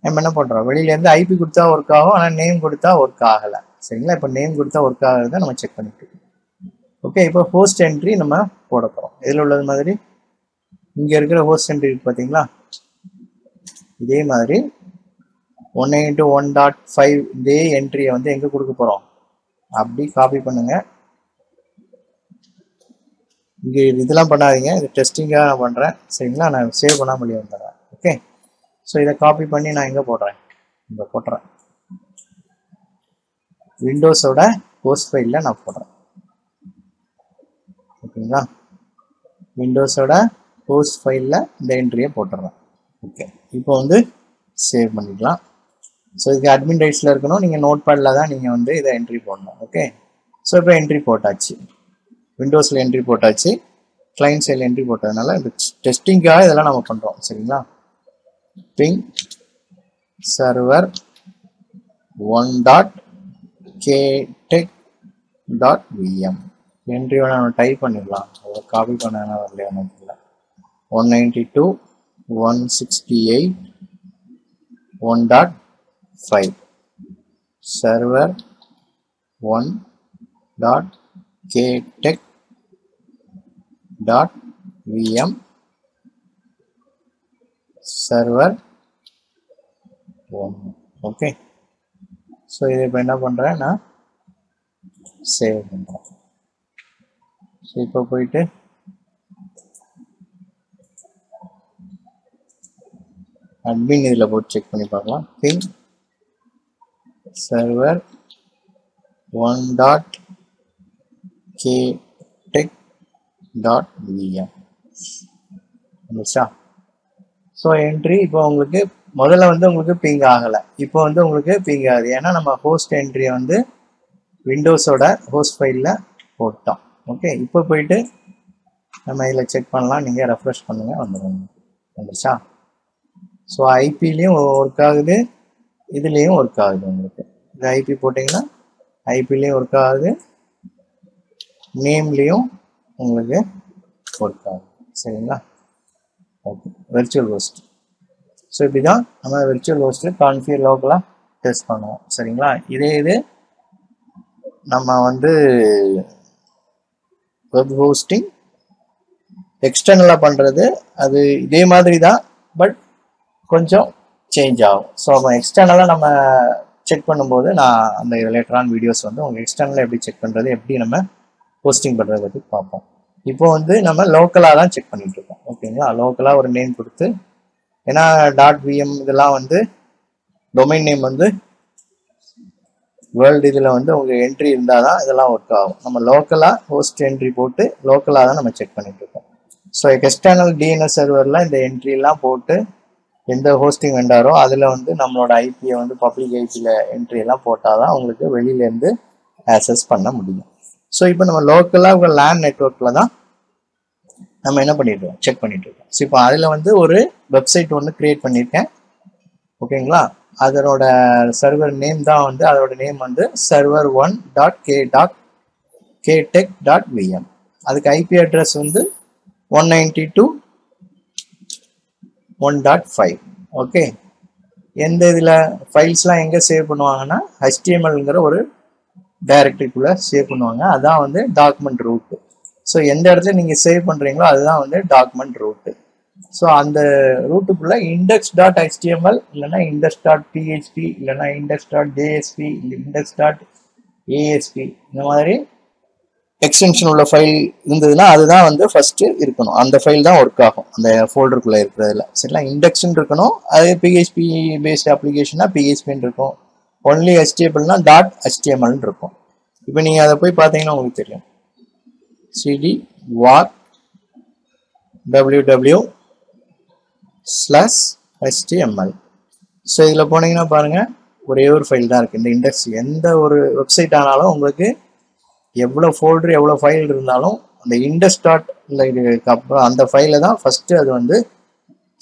நம்ம என்ன பண்ணுறோம், வெளியிலேருந்து ஐபி கொடுத்தா ஒர்க் ஆகும், ஆனால் நேம் கொடுத்தா ஒர்க் ஆகலை. சரிங்களா, இப்போ நேம் கொடுத்தா ஒர்க் ஆகுறத நம்ம செக் பண்ணிட்டு இருக்கோம். ஓகே, இப்போ ஹோஸ்ட் என்ட்ரி நம்ம போட போகிறோம். இதில் உள்ளது மாதிரி இங்கே இருக்கிற ஹோஸ்ட் என்ட்ரி பார்த்தீங்களா, இதே மாதிரி 192.1.5 இதே என்ட்ரியை வந்து எங்கே கொடுக்க போகிறோம், அப்படி காப்பி பண்ணுங்க. இங்கே இதெல்லாம் பண்ணாதீங்க, இது டெஸ்டிங்காக நான் பண்ணுறேன். சரிங்களா, நான் சேவ் பண்ணாமல் வெளியே வந்துடுறேன். ஓகே, ஸோ இதை காப்பி பண்ணி நான் எங்கே போடுறேன், இங்கே போட்டுறேன், விண்டோஸோட ஹோஸ்ட் ஃபைலில் நான் போடுறேன். ஓகேங்களா, விண்டோஸோட ஹோஸ்ட் ஃபைலில் இந்த என்ட்ரியை போட்டுடுறேன். ஓகே, இப்போ வந்து சேவ் பண்ணிக்கலாம். ஸோ இதுக்கு அட்மின் ரைட்ஸில் இருக்கணும், நீங்கள் நோட் பேடில் தான் நீங்கள் வந்து இதை என்ட்ரி போடணும். ஓகே, ஸோ இப்போ என்ட்ரி போட்டாச்சு, விண்டோஸில் என்ட்ரி போட்டாச்சு, கிளைண்ட் சைடில் என்ட்ரி போட்டதுனால இந்த டெஸ்டிங்காக இதெல்லாம் நம்ம பண்ணுறோம். சரிங்களா, பிங் சர்வர் 1.kdeck.vm என்ட்ரி வேணா நம்ம டைப் பண்ணிடலாம், அதை காப்பி பண்ண வரலையா எனக்கு இல்லை. 192.168.1.5 server 1.kdeck.vm server 1. Okay, so இதை இப்போ என்ன பண்ணுறேன், நான் சேவ் பண்ணுறேன். ஸோ இப்போ போயிட்டு அட்மின் இதில் போட்டு செக் பண்ணி பார்க்கலாம். பிங் சர்வர் 1.kdeck.vm வந்துச்சா. ஸோ என்ட்ரி இப்போ உங்களுக்கு முதல்ல வந்து உங்களுக்கு பிங் ஆகலை, இப்போ வந்து உங்களுக்கு பிங் ஆகுது. ஏன்னா நம்ம ஹோஸ்ட் என்ட்ரியை வந்து விண்டோஸோட ஹோஸ்ட் ஃபைலில் போட்டோம். ஓகே, இப்போ போயிட்டு நம்ம இதில் செக் பண்ணலாம், நீங்கள் ரெஃப்ரெஷ் பண்ணுங்கள், வந்துருச்சா. ஸோ ஐபிலையும் ஒர்க் ஆகுது, இதுலேயும் ஒர்க் ஆகுது. உங்களுக்கு இந்த ஐபி போட்டிங்கன்னா ஐபிலையும் ஒர்க் ஆகுது, நேம்லேயும் உங்களுக்கு ஒர்க் ஆகுது. சரிங்களா, ஓகே, வெர்ச்சுவல் ஹோஸ்ட். ஸோ இப்படி தான் நம்ம வெர்ச்சுவல் ஹோஸ்ட்டு கான்ஃபிகர் லோக்கலாக டெஸ்ட் பண்ணுவோம். சரிங்களா, இதே இது நம்ம வந்து வெப் ஹோஸ்டிங் எக்ஸ்டர்னலாக பண்ணுறது அது இதே மாதிரி தான், பட் கொஞ்சம் சேஞ்ச் ஆகும். ஸோ நம்ம எக்ஸ்டர்னலாக நம்ம செக் பண்ணும்போது நான் அந்த லேட்டரான வீடியோஸ் வந்து உங்களுக்கு எக்ஸ்டர்னலாக எப்படி செக் பண்ணுறது, எப்படி நம்ம ஹோஸ்டிங் பண்ணுறதை பற்றி பார்ப்போம். இப்போ வந்து நம்ம லோக்கலாக தான் செக் பண்ணிட்டு இருக்கோம். ஓகேங்களா, லோக்கலாக ஒரு நேம் கொடுத்து ஏன்னா .vm இதெல்லாம் வந்து டொமைன் நேம் வந்து வேர்ல்டு இதில் வந்து உங்களுக்கு என்ட்ரி இருந்தால் தான் இதெல்லாம் ஒர்க் ஆகும். நம்ம லோக்கலாக ஹோஸ்ட் என்ட்ரி போட்டு லோக்கலாக தான் நம்ம செக் பண்ணிட்டு இருக்கோம். ஸோ எக்ஸ்டர்னல் டிஎன்எஸ் சர்வரில் இந்த என்ட்ரிலாம் போட்டு எந்த ஹோஸ்டிங் வெண்டாரோ அதில் வந்து நம்மளோட ஐபியை வந்து பப்ளிக் ஐபியில் என்ட்ரியெல்லாம் போட்டால் தான் உங்களுக்கு வெளியிலேருந்து ஆக்சஸ் பண்ண முடியும். ஸோ இப்போ நம்ம லோக்கலாக உங்கள் லேண்ட் நெட்ஒர்க்கில் தான் நம்ம என்ன பண்ணிட்டு இருக்கோம், செக் பண்ணிட்டு இருக்கோம். ஸோ இப்போ அதில் வந்து ஒரு வெப்சைட் ஒன்று கிரியேட் பண்ணியிருக்கேன். ஓகேங்களா, அதனோட சர்வர் நேம் தான் வந்து அதோட நேம் வந்து server1.ktech.vm. அதுக்கு ஐபி அட்ரஸ் வந்து 192.1.5. ஓகே, எந்த இதில் ஃபைல்ஸ்லாம் எங்கே சேவ் பண்ணுவாங்கன்னா HTMLங்கிற ஒரு டைரக்டரிக்குள்ளே சேவ் பண்ணுவாங்க. அதான் வந்து டாக்குமெண்ட் ரூட்டு. ஸோ எந்த இடத்துல நீங்கள் சேவ் பண்ணுறீங்களோ அதுதான் வந்து டாக்குமெண்ட் ரூட்டு. ஸோ அந்த ரூட்டுக்குள்ளே index.html இல்லைன்னா index.php இல்லைன்னா index.jsp இல்லை index.asp இந்த மாதிரி எக்ஸ்டென்ஷன் உள்ள ஃபைல் இருந்ததுன்னா அதுதான் வந்து ஃபர்ஸ்ட் இருக்கணும். அந்த ஃபைல் தான் ஒர்க் ஆகும் அந்த ஃபோல்டருக்குள்ளே இருக்கிறதுல. சரிங்களா, இண்டெக்ஸ்ன்னு இருக்கணும். அது PHP பேஸ்ட் அப்ளிகேஷனா PHPன்னு இருக்கும். ஒன்லி HTMLனா .html இருக்கும். இப்போ நீங்கள் அதை போய் பார்த்தீங்கன்னா உங்களுக்கு தெரியும். cd var www/html. ஸோ இதில் போனீங்கன்னா பாருங்கள், ஒரே ஒரு ஃபைல் தான் இருக்குது. இந்த இண்டெக்ஸ் எந்த ஒரு வெப்சைட் ஆனாலும் உங்களுக்கு எவ்வளோ ஃபோல்டர் எவ்வளோ ஃபைல் இருந்தாலும் அந்த இண்டெக்ஸ் டாட் இல்லை இதுக்கு அப்புறம் அந்த ஃபைலை தான் ஃபஸ்ட்டு அது வந்து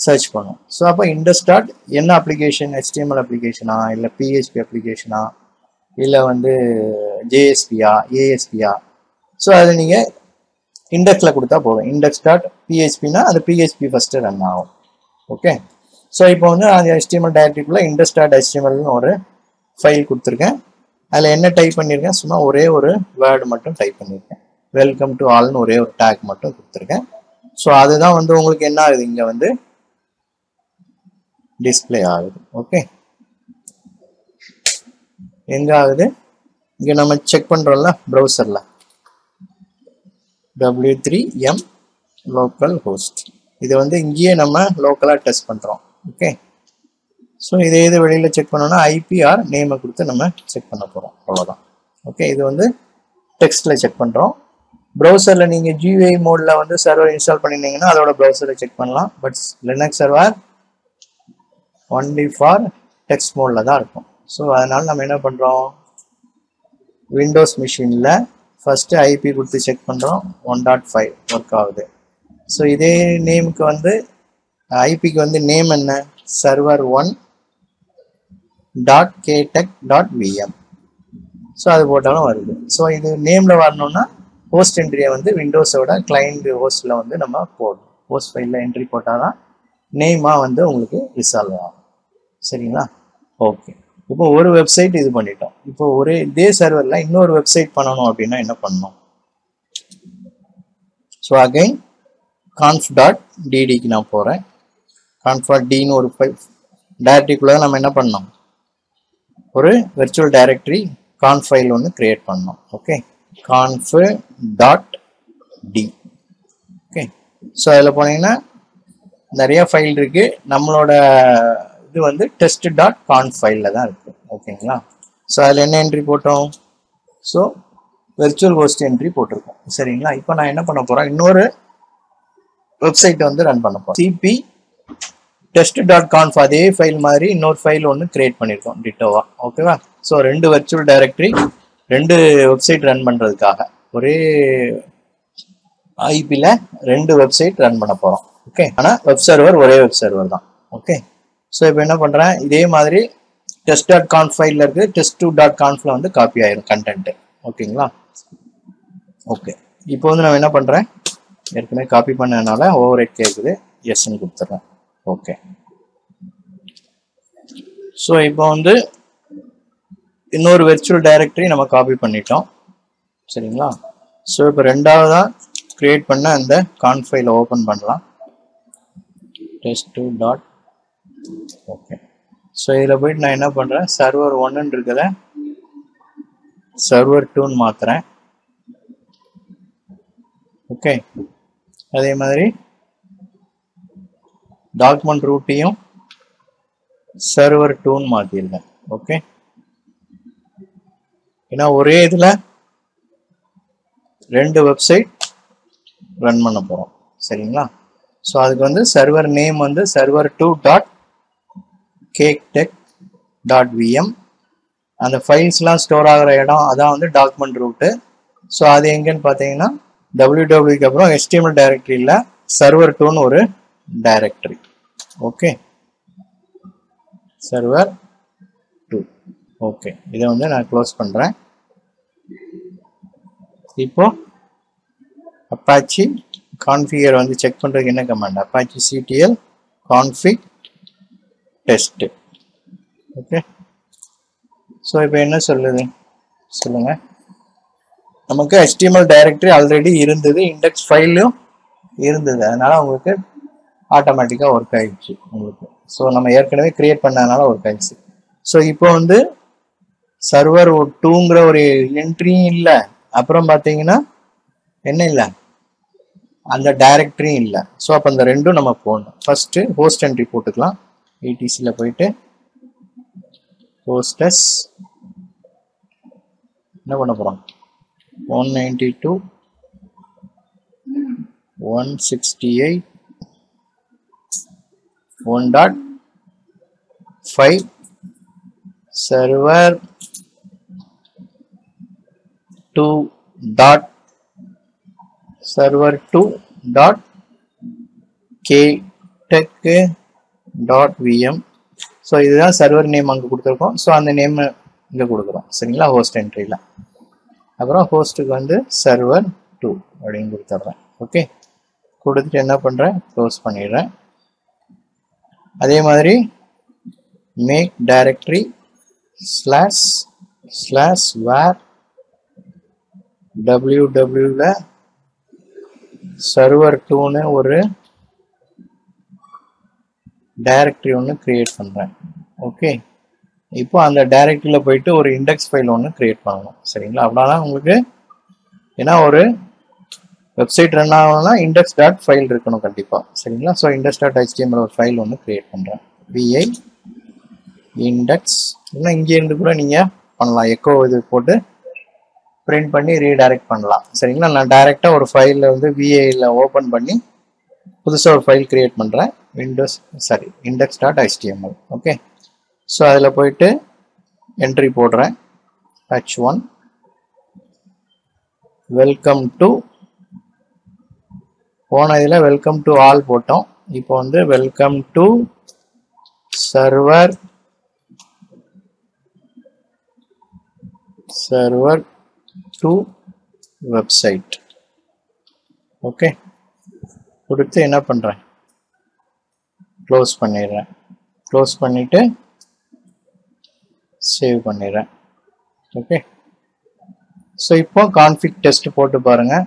சர்ச் பண்ணும். ஸோ அப்போ இண்டெக்ஸ் டாட் என்ன அப்ளிகேஷன், HTML அப்ளிகேஷனா இல்லை PHP அப்ளிகேஷனா இல்லை வந்து JSPயா ASPயா, ஸோ அதை நீங்கள் இண்டெக்ஸில் கொடுத்தா போதும். index.phpனா அது PHP ஃபஸ்ட்டு ரன் ஆகும். ஓகே, ஸோ இப்போ வந்து அந்த HTML டைரக்டரிக்குள்ளே index.htmlனு ஒரு ஃபைல் கொடுத்துருக்கேன். அதில் என்ன டைப் பண்ணியிருக்கேன், சும்மா ஒரே ஒரு வேர்டு மட்டும் டைப் பண்ணியிருக்கேன். வெல்கம் டு ஆல்னு ஒரே ஒரு டேக் மட்டும் கொடுத்துருக்கேன். ஸோ அதுதான் வந்து உங்களுக்கு என்ன ஆகுது, இங்கே வந்து டிஸ்பிளே ஆகுது. ஓகே, எங்கே ஆகுது, இங்கே நம்ம செக் பண்ணுறோம்ல ப்ரௌசரில் w3m லோக்கல் ஹோஸ்ட். இது வந்து இங்கேயே நம்ம லோக்கலாக டெஸ்ட் பண்ணுறோம். ஓகே, ஸோ இதே இது வெளியில் செக் பண்ணோன்னா ஐபிஆர் நேமை கொடுத்து நம்ம செக் பண்ண போகிறோம், அவ்வளோதான். ஓகே, இது வந்து டெக்ஸ்ட்டில் செக் பண்ணுறோம். ப்ரௌசரில் நீங்கள் GUI மோடில் வந்து சர்வர் இன்ஸ்டால் பண்ணியிருந்தீங்கன்னா அதோட ப்ரௌசரை செக் பண்ணலாம். But Linux server only for text மோடில் தான் இருக்கும். ஸோ அதனால் நம்ம என்ன பண்ணுறோம், விண்டோஸ் மிஷினில் ஃபஸ்ட்டு ஐபி கொடுத்து செக் பண்ணுறோம். 1.5 ஒர்க் ஆகுது. ஸோ இதே நேமுக்கு வந்து ஐபிக்கு வந்து நேம் என்ன, server1.ktech.vm. ஸோ அது போட்டாலும் வருது. ஸோ இது நேமில் வரணும்னா ஹோஸ்ட் என்ட்ரியை வந்து விண்டோஸோட கிளைண்ட் ஹோஸ்ட்டில் வந்து நம்ம போடணும். ஹோஸ்ட் ஃபைலில் என்ட்ரி போட்டால் தான் நேமாக வந்து உங்களுக்கு ரிசால்வ் ஆகும். சரிங்களா, ஓகே. இப்போ ஒரு வெப்சைட் இது பண்ணிட்டோம். இப்போ ஒரே இதே சர்வரில் இன்னொரு வெப்சைட் பண்ணணும் அப்படின்னா என்ன பண்ணணும், ஸோ அகைன் conf.ddக்கு நான் போகிறேன். conf.dன்னு ஒரு டைரக்டரிக்குள்ளே நம்ம என்ன பண்ணோம், ஒரு வெர்ச்சுவல் டைரக்டரி conf ஃபைல் ஒன்று கிரியேட் பண்ணோம். Okay, conf.d. ஓகே, ஸோ அதில் போனீங்கன்னா நிறைய ஃபைல் இருக்கு. நம்மளோட இது வந்து test.conf ஃபைலில் தான் இருக்கு. ஓகேங்களா, ஸோ அதில் என்ன என்ட்ரி போட்டோம், ஸோ வெர்ச்சுவல் ஹோஸ்ட் என்ட்ரி போட்டிருக்கோம். சரிங்களா, இப்போ நான் என்ன பண்ண போகிறேன், இன்னொரு வெப்சைட்டை வந்து ரன் பண்ண போகிறேன். cp test.conf அதே ஃபைல் மாதிரி இன்னொரு ஃபைல் ஒன்று கிரியேட் பண்ணியிருக்கோம் டிட்டோவா. ஓகேவா, ஸோ ரெண்டு வெர்ச்சுவல் டைரக்டரி ரெண்டு வெப்சைட் ரன் பண்ணுறதுக்காக ஒரே ஐபியில் ரெண்டு வெப்சைட் ரன் பண்ண போகிறோம். ஓகே, ஆனால் வெப் சர்வர் ஒரே வெப் சர்வர் தான். ஓகே, ஸோ இப்போ என்ன பண்ணுறேன், இதே மாதிரி test.conf ஃபைலில் இருக்குது test2.confல வந்து காப்பி ஆயிரும் கண்டென்ட்டு. ஓகேங்களா, ஓகே. இப்போ வந்து நான் என்ன பண்ணுறேன், ஏற்கனவே காப்பி பண்ணதுனால ஓவர் ரைட் கேட்குது, எஸ்ன்னு கொடுத்துட்றேன். ஓகே, ஸோ இப்போ வந்து இன்னொரு வெர்ச்சுவல் டைரக்டரி நம்ம காப்பி பண்ணிட்டோம். சரிங்களா, ஸோ இப்போ ரெண்டாவதாக கிரியேட் பண்ண அந்த கான்ஃப் ஃபைலை ஓப்பன் பண்ணலாம். test2. ஓகே, ஸோ இதில் போயிட்டு நான் என்ன பண்ணுறேன், server1 இருக்கிறத server2ன்னு மாற்றுறேன். ஓகே, அதே மாதிரி டாக்குமெண்ட் ரூட்டையும் சர்வர் 2ன்னு மாற்றிடுங்க. ஓகே, ஏன்னா ஒரே இதில் 2 வெப்சைட் ரன் பண்ண போகிறோம். சரிங்களா? ஸோ அதுக்கு வந்து சர்வர் நேம் வந்து server2.caketech.vm. அந்த ஃபைல்ஸ்லாம் ஸ்டோர் ஆகிற இடம் அதான் வந்து டாக்குமெண்ட் ரூட்டு. ஸோ அது எங்கன்னு பார்த்தீங்கன்னா www அப்புறம் HTML டைரக்டரியில் server2ன்னு ஒரு டைரக்டரி. Okay, server2. ஓகே, இதை வந்து நான் க்ளோஸ் பண்ணுறேன். இப்போ அப்பாச்சி கான்ஃபிகர் வந்து செக் பண்ணுறதுக்கு என்ன command? Apache ctl config test. Okay, so இப்போ என்ன சொல்லுது சொல்லுங்க. நமக்கு HTML டைரக்டரி ஆல்ரெடி இருந்தது, இண்டெக்ஸ் ஃபைலும் இருந்தது, அதனால உங்களுக்கு ஆட்டோமேட்டிக்காக ஒர்க் ஆயிடுச்சு உங்களுக்கு. ஸோ நம்ம ஏற்கனவே கிரியேட் பண்ணதுனால ஒர்க் ஆயிடுச்சு. ஸோ இப்போ வந்து சர்வர் 2ங்கிற ஒரு என்ட்ரியும் இல்லை, அப்புறம் பார்த்தீங்கன்னா என்ன இல்லை, அந்த டைரக்டரியும் இல்லை. ஸோ அப்போ அந்த ரெண்டும் நம்ம போடணும். ஃபர்ஸ்ட் ஹோஸ்ட் என்ட்ரி போட்டுக்கலாம். ETCயில் போயிட்டு ஹோஸ்டஸ் என்ன பண்ண போகிறோம்? 192.168.1.5 server 2.server2.caketech.vm. ஸோ இதுதான் சர்வர் நேம் அங்கே கொடுத்துருக்கோம். ஸோ அந்த நேம் இங்கே கொடுக்குறோம். சரிங்களா? ஹோஸ்ட் என்ட்ரியில் அப்புறம் ஹோஸ்ட்டுக்கு வந்து server2 அப்படின்னு கொடுத்துட்றேன். ஓகே, கொடுத்துட்டு என்ன பண்ணுறேன்? க்ளோஸ் பண்ணிடுறேன். அதே மாதிரி மேக் டைரக்டரி //var www server2ன்னு ஒரு டைரக்டரி ஒன்று கிரியேட் பண்ணுறேன். ஓகே, இப்போ அந்த டைரக்டரியில் போயிட்டு ஒரு இண்டெக்ஸ் ஃபைல் ஒன்று கிரியேட் பண்ணணும். சரிங்களா? அப்படின்னா உங்களுக்கு ஏன்னா ஒரு வெப்சைட் ரன் ஆகணும்னா index.file இருக்கணும் கண்டிப்பாக. சரிங்களா? ஸோ index.html ஒரு ஃபைல் ஒன்று கிரியேட் பண்ணுறேன். vi index இல்லைன்னா இங்கேருந்து கூட நீங்கள் பண்ணலாம். எக்கோ இது போட்டு பிரிண்ட் பண்ணி ரீடைரக்ட் பண்ணலாம். சரிங்களா? நான் டைரெக்டாக ஒரு ஃபைலில் வந்து விஐயில் ஓப்பன் பண்ணி புதுசாக ஒரு ஃபைல் கிரியேட் பண்ணுறேன். index.html. ஓகே, ஸோ அதில் போயிட்டு என்ட்ரி போடுறேன். h1 வெல்கம் டு, போன இதில் வெல்கம் டு ஆல் போட்டோம். இப்போ வந்து welcome to server 2 website. Okay, கொடுத்து என்ன பண்ணுறேன்? க்ளோஸ் பண்ணிடுறேன். க்ளோஸ் பண்ணிவிட்டு சேவ் பண்ணிடுறேன். ஓகே, ஸோ இப்போ கான்ஃபிக் டெஸ்ட் போட்டு பாருங்கள்.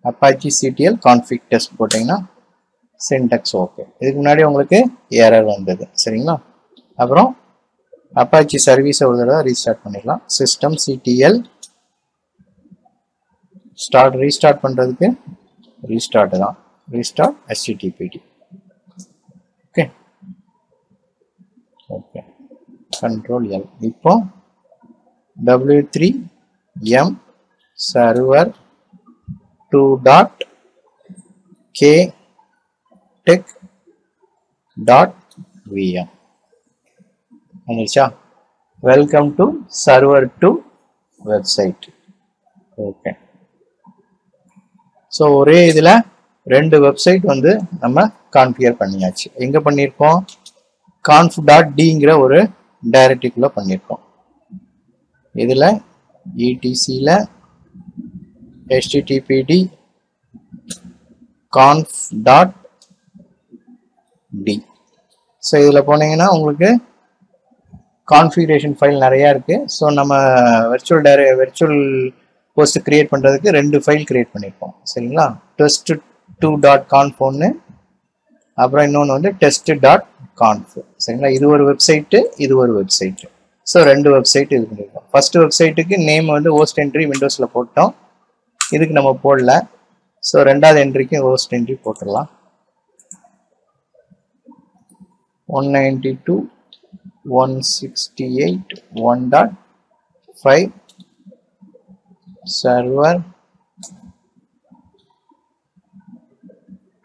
அப்பாச்சி ctl config test போட்டிங்கன்னா சின்டெக்ஸ் ஓகே. இதுக்கு முன்னாடி உங்களுக்கு எரர் வந்தது. சரிங்களா? அப்புறம் அப்பாச்சி சர்வீஸை ஒரு தடவை ரீஸ்டார்ட் பண்ணிடலாம். சிஸ்டம் ctl ரீஸ்டார்ட் பண்ணுறதுக்கு ரீஸ்டார்ட் தான், restart httpd. Okay okay, Ctrl L. இப்போ w3m server 2.caketech.vm வந்துருச்சா? Welcome to server2 website. Okay, so ஒரே இதில் 2 வெப்சைட் வந்து நம்ம கான்ஃபிகர் பண்ணியாச்சு. எங்கே பண்ணியிருக்கோம்? conf.dங்கிற ஒரு டைரக்டரிக்குள்ளே பண்ணியிருக்கோம். இதில் ETCயில் httpd conf.d. ஸோ இதில் போனீங்கன்னா உங்களுக்கு கான்ஃபிகரேஷன் ஃபைல் நிறையா இருக்குது. ஸோ நம்ம வெர்ச்சுவல் ஹோஸ்ட் கிரியேட் பண்ணுறதுக்கு 2 ஃபைல் கிரியேட் பண்ணியிருக்கோம். சரிங்களா? test2.conf ஒன்று, அப்புறம் இன்னொன்று வந்து test.conf. சரிங்களா? இது ஒரு வெப்சைட்டு, இது ஒரு வெப்சைட்டு. ஸோ 2 வெப்சைட் இது பண்ணியிருக்கோம். ஃபர்ஸ்ட் வெப்சைட்டுக்கு நேம் வந்து ஹோஸ்ட் என்ட்ரி விண்டோஸில் போட்டோம். இதுக்கு நம்ம போடல. ஸோ 2வது என்ட்ரிக்கு ஹோஸ்ட் என்ட்ரி போட்டுடலாம். 192.168.1.5 server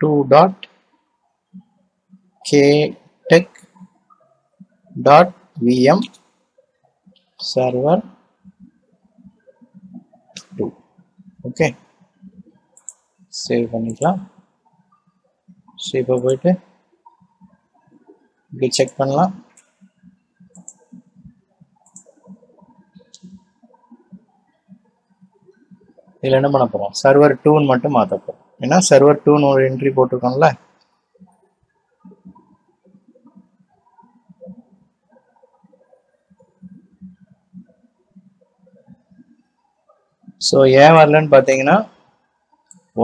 2.ktech.vm server 2. Okay, save பண்ணிக்கலாம். ஸோ இப்போ போயிட்டு இப்படி செக் பண்ணலாம். இதில் என்ன பண்ண போகிறோம், சர்வர் 2ன்னு மட்டும் மாற்ற போகிறோம். ஏன்னா சர்வர் 2ன்னு ஒரு என்ட்ரி போட்டிருக்கோம்ல. ஸோ ஏன் வரலன்னு பார்த்தீங்கன்னா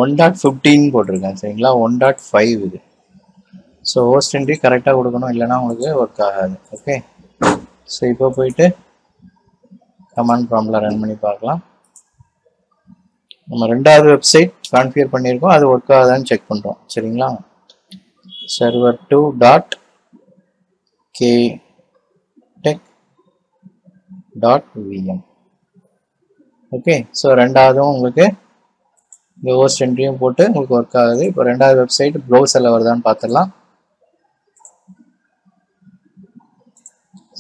1.15 போட்டிருக்கேன் சரிங்களா, 1.5 இது. ஸோ ஹோஸ்ட் என்ட்ரி கரெக்டாக கொடுக்கணும், இல்லைனா உங்களுக்கு ஒர்க் ஆகாது. ஓகே, ஸோ இப்போ போயிட்டு கமாண்ட் ப்ராம்ப்டில் ரன் பண்ணி பார்க்கலாம். நம்ம ரெண்டாவது வெப்சைட் கான்ஃபிகர் பண்ணியிருக்கோம், அது ஒர்க் ஆகுதான்னு செக் பண்ணுறோம் சரிங்களா. Server 2.ktech.vm. ஓகே, ஸோ ரெண்டாவதும் உங்களுக்கு இந்த ஹோஸ்ட் என்ட்ரியும் போட்டு உங்களுக்கு ஒர்க் ஆகுது. இப்போ ரெண்டாவது வெப்சைட் ப்ரௌசரில் வருதான்னு பார்த்துடலாம்.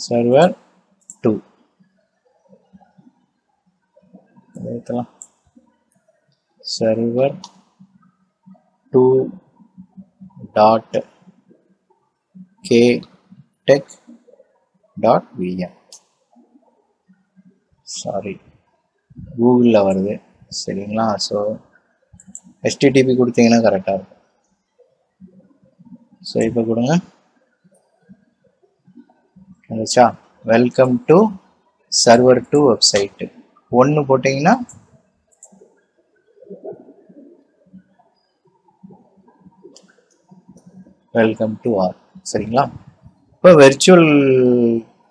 சர்வர் 2 எடுத்துலாம். Server 2.ktech.vm. சாரி, கூகுளில் வருது சரிங்களா. ஸோ HTTP கொடுத்தீங்கன்னா கரெக்டாக இருக்கும். ஸோ இப்போ கொடுங்க. வந்துச்சா, வெல்கம் டு சர்வர் 2 வெப்சைட்டு 1 போட்டிங்கன்னா வெல்கம் டு ஆர் சரிங்களா. இப்போ வெர்ச்சுவல்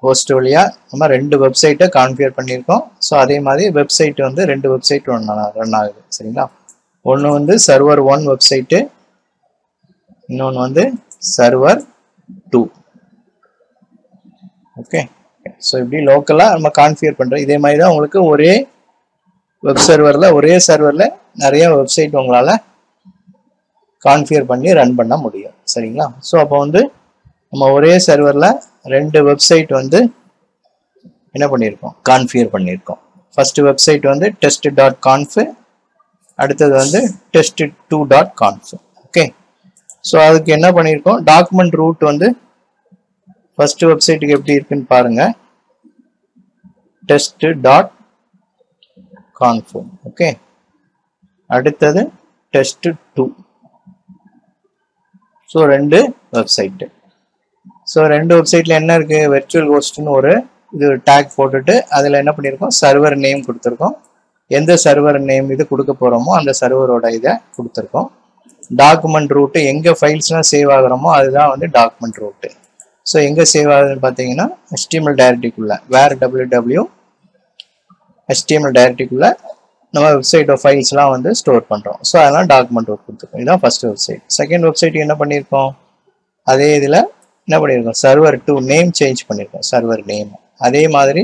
ஹோஸ்ட் வழியாக நம்ம 2 வெப்சைட்டை கான்ஃபிகர் பண்ணியிருக்கோம். ஸோ அதே மாதிரி வெப்சைட் வந்து 2 வெப்சைட் ரன் ஆகுது சரிங்களா. ஒன்று வந்து சர்வர் 1 வெப்சைட்டு, இன்னொன்று வந்து சர்வர் 2. ஓகே, ஸோ இப்படி லோக்கலாக நம்ம கான்ஃபிகர் பண்ணுறோம். இதே மாதிரி தான் உங்களுக்கு ஒரே சர்வரில் நிறைய வெப்சைட் உங்களால் கான்ஃபிகர் பண்ணி ரன் பண்ண முடியும் சரிங்களா. ஸோ அப்போ வந்து நம்ம ஒரே சர்வரில் 2 வெப்சைட் வந்து என்ன பண்ணியிருக்கோம், கான்ஃபிகர் பண்ணியிருக்கோம். ஃபர்ஸ்ட் வெப்சைட் வந்து test.conf, அடுத்தது வந்து test2.conf. ஓகே, ஸோ அதுக்கு என்ன பண்ணியிருக்கோம், டாக்குமெண்ட் ரூட் வந்து ஃபர்ஸ்ட் வெப்சைட்டுக்கு எப்படி இருக்குன்னு பாருங்க, test.conf. ஓகே, அடுத்தது test2. So 2 website. ஸோ 2 வெப்சைட்டில் என்ன இருக்குது, வெர்ச்சுவல் ஹோஸ்ட்னு ஒரு இது டேக் போட்டுட்டு அதில் என்ன பண்ணியிருக்கோம், சர்வர் நேம் கொடுத்துருக்கோம். எந்த சர்வர் நேம் இது கொடுக்க போகிறோமோ அந்த சர்வரோட இதை கொடுத்துருக்கோம். டாக்குமெண்ட் ரூட்டு எங்கே ஃபைல்ஸ்லாம் சேவ் ஆகுறோமோ அதுதான் வந்து டாக்குமெண்ட் ரூட்டு. ஸோ எங்கே சேவ் ஆகுதுன்னு பார்த்தீங்கன்னா HTML டைரக்டரிக்குள்ளே www HTML டைரக்டரிக்குள்ளே நம்ம வெப்சைட்டோட ஃபைல்ஸ்லாம் வந்து ஸ்டோர் பண்ணுறோம். ஸோ அதெல்லாம் டாக்குமெண்ட் ரூட் கொடுத்துருக்கோம். இதுதான் ஃபர்ஸ்ட் வெப்சைட். செகண்ட் வெப்சைட் என்ன பண்ணியிருக்கோம், அதே இதில் என்ன பண்ணியிருக்கோம், சர்வர் 2 நேம் சேஞ்ச் பண்ணியிருக்கோம், சர்வர் நேம். அதே மாதிரி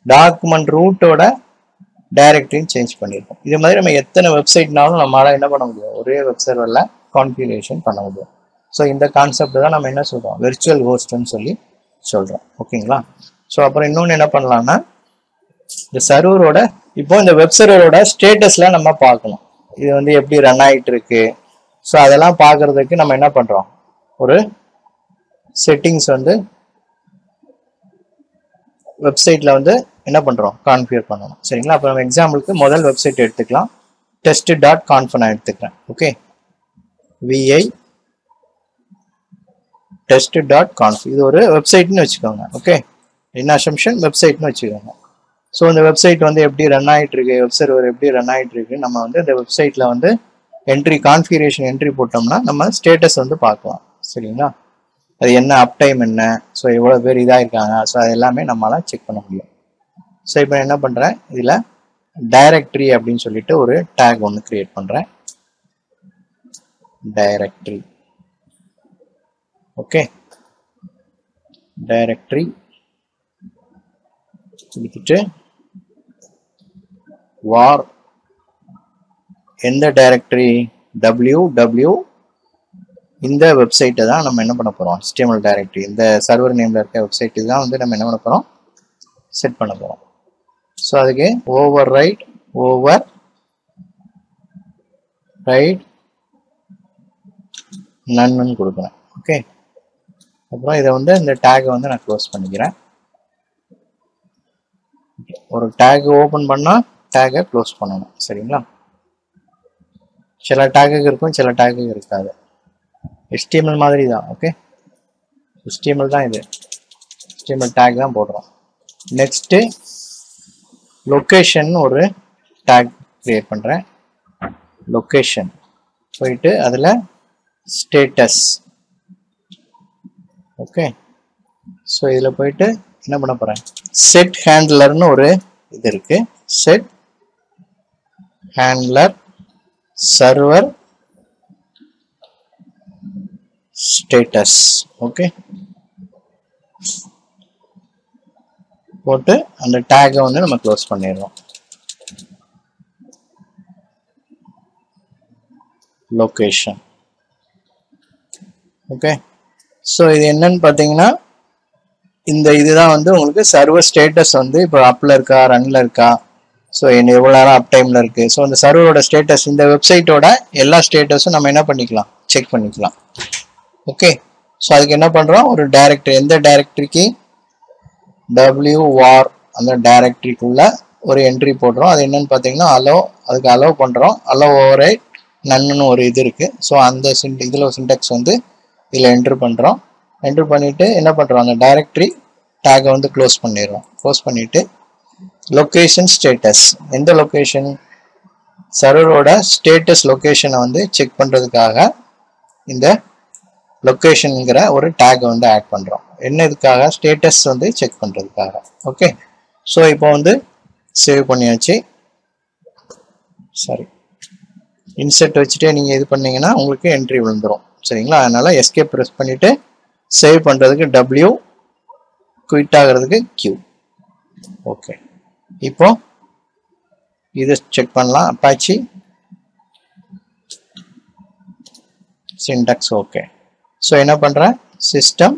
டாக்குமெண்ட் ரூட்டோட டைரக்டரியும் சேஞ்ச் பண்ணியிருக்கோம். இது மாதிரி நம்ம எத்தனை வெப்சைட்னாலும் நம்மளால் என்ன பண்ண முடியும், ஒரே வெப் சர்வரில் கான்ஃபிகரேஷன் பண்ண முடியும். ஸோ இந்த கான்செப்ட் தான் நம்ம என்ன சொல்கிறோம், வெர்ச்சுவல் ஹோஸ்ட்னு சொல்லி சொல்கிறோம். ஓகேங்களா. ஸோ அப்புறம் இன்னொன்று என்ன பண்ணலாம்னா, இந்த சர்வரோட இப்போ இந்த வெப் சர்வரோட ஸ்டேட்டஸ்லாம் நம்ம பார்க்கணும். இது வந்து எப்படி ரன் ஆகிட்டு இருக்கு. ஸோ அதெல்லாம் பார்க்கறதுக்கு நம்ம என்ன பண்ணுறோம், ஒரு செட்டிங்ஸ் வந்து வெப்சைட்டில் வந்து என்ன பண்ணுறோம், கான்ஃபிகர் பண்ணணும் சரிங்களா. அப்போ நம்ம எக்ஸாம்பிளுக்கு முதல் வெப்சைட் எடுத்துக்கலாம். test.conf நான் எடுத்துக்கிறேன். ஓகே, VI test.conf இது ஒரு வெப்சைட்னு வச்சுக்கோங்க. ஓகே, என்ன அசம்ஷன், வெப்சைட்னு வச்சுக்கோங்க. ஸோ இந்த வெப்சைட் வந்து எப்படி ரன் ஆகிட்டு இருக்கு, வெப் சர்வர் எப்படி ரன் ஆகிட்டு இருக்கு, நம்ம வந்து இந்த வெப்சைட்டில் வந்து கான்ஃபிகரேஷன் என்ட்ரி போட்டோம்னா நம்ம ஸ்டேட்டஸ் வந்து பார்க்கலாம் சரிங்களா. அது என்ன அப்டைம் என்ன, ஸோ எவ்வளோ பேர் இதாக இருக்காங்க, ஸோ அது எல்லாமே நம்மளால் செக் பண்ண முடியும். ஸோ இப்போ என்ன பண்ணுறேன், இதில் டைரக்டரி அப்படின்னு சொல்லிட்டு ஒரு டேக் ஒன்று கிரியேட் பண்ணுறேன். டைரக்டரி. ஓகே, டைரக்டரி கொடுத்துட்டு var எந்த டைரக்டரி www இந்த வெப்சைட்டை தான் நம்ம என்ன பண்ண போகிறோம், HTML டைரக்டரி இந்த சர்வர் நேமில் இருக்க வெப்சைட்டு தான் வந்து நம்ம என்ன பண்ண போகிறோம், செட் பண்ண போகிறோம். ஸோ அதுக்கு ஓவர் ரைட் நன்னு கொடுக்குறேன். ஓகே, அப்புறம் இதை வந்து இந்த டேகை வந்து நான் க்ளோஸ் பண்ணிக்கிறேன். ஒரு டேக் ஓப்பன் பண்ணால் டேகை க்ளோஸ் பண்ணணும். சரிங்களா, சில டேகுக்கு இருக்கும், சில டேகுக்கு இருக்காது. HTML மாதிரி தான். ஓகே, HTML தான் இது, HTML டேக் தான் போடுறோம். நெக்ஸ்ட்டு லொக்கேஷன் ஒரு டேக் கிரியேட் பண்ணுறேன். லொக்கேஷன் போயிட்டு அதில் ஸ்டேட்டஸ். ஓகே, ஸோ இதில் போயிட்டு என்ன பண்ண போகிறேன், செட் ஹேண்ட்லர்னு ஒரு இது இருக்குது. Set handler server status. Okay, போட்டு அந்த டேகை வந்து நம்ம க்ளோஸ் பண்ணிடுறோம். லொக்கேஷன். ஓகே, ஸோ இது என்னன்னு பார்த்தீங்கன்னா இந்த இதுதான் வந்து உங்களுக்கு சர்வர் ஸ்டேட்டஸ் வந்து இப்போ அப்பில் இருக்கா ரன்னில் இருக்கா, ஸோ என்ன எவ்வளோ நேரம் அப் டைமில் இருக்குது. ஸோ அந்த சர்வரோட ஸ்டேட்டஸ் இந்த வெப்சைட்டோட எல்லா ஸ்டேட்டஸும் நம்ம என்ன பண்ணிக்கலாம், செக் பண்ணிக்கலாம். ஓகே, ஸோ அதுக்கு என்ன பண்ணுறோம், ஒரு டைரக்டரி எந்த டைரக்டரிக்கு war அந்த டைரக்டரிக்குள்ள ஒரு என்ட்ரி போடுறோம். அது என்னன்னு பார்த்தீங்கன்னா அதுக்கு அலோவ் பண்ணுறோம். அலோவ் ஓவர்ரைட் நன்னு ஒரு இது இருக்குது. ஸோ அந்த இதில் சின்டெக்ஸ் வந்து இதில் என்ட்ரு பண்ணுறோம். என்ட்ரு பண்ணிவிட்டு என்ன பண்ணுறோம், அந்த டைரக்டரி டேகை வந்து க்ளோஸ் பண்ணிடுறோம். க்ளோஸ் பண்ணிவிட்டு லொக்கேஷன் ஸ்டேட்டஸ், எந்த லொக்கேஷன் சர்வரோட ஸ்டேட்டஸ் லொக்கேஷனை வந்து செக் பண்ணுறதுக்காக இந்த லொக்கேஷனுங்கிற ஒரு டேகை வந்து ஆட் பண்ணுறோம். என்ன இதுக்காக, ஸ்டேட்டஸ் வந்து செக் பண்ணுறதுக்காக. ஓகே, ஸோ இப்போ வந்து சேவ் பண்ணியாச்சு. சாரி, இன்செர்ட் வச்சுட்டே நீங்கள் இது பண்ணீங்கன்னா உங்களுக்கு என்ட்ரி விழுந்துடும். சரிங்களா, அதனால் எஸ்கேப் ப்ரெஸ் பண்ணிவிட்டு சேவ் பண்ணுறதுக்கு W, குவிட் ஆகிறதுக்கு Q. ஓகே, இப்போ இதை செக் பண்ணலாம். Apache syntax. ஓகே, ஸோ என்ன பண்ணுறேன், system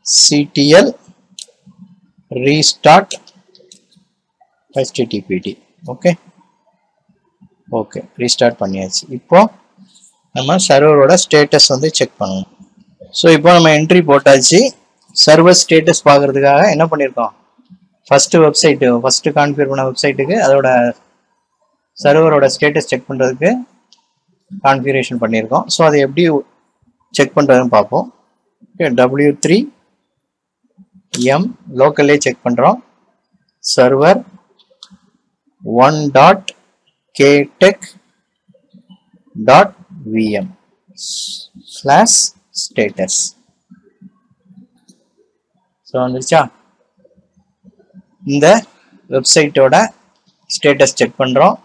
CTL restart HTTPD. Okay, okay, restart பண்ணியாச்சு. இப்போ நம்ம சர்வரோட ஸ்டேட்டஸ் வந்து செக் பண்ணணும். ஸோ இப்போ நம்ம என்ட்ரி போட்டாச்சு. சர்வர் ஸ்டேட்டஸ் பார்க்கறதுக்காக என்ன பண்ணியிருக்கோம், ஃபஸ்ட்டு கான்ஃபிகர் பண்ண வெப்சைட்டுக்கு அதோட சர்வரோட ஸ்டேட்டஸ் செக் பண்ணுறதுக்கு கான்ஃபிகரேஷன் பண்ணியிருக்கோம். ஸோ அதை எப்படி செக் பண்ணுறதுன்னு பார்ப்போம். ஓகே, W3M லோக்கல்லே செக் பண்ணுறோம். Server 1.ktotex.vm/status. ஸோ வந்துருச்சா, இந்த வெப்சைட்டோட ஸ்டேட்டஸ் செக் பண்ணுறோம்.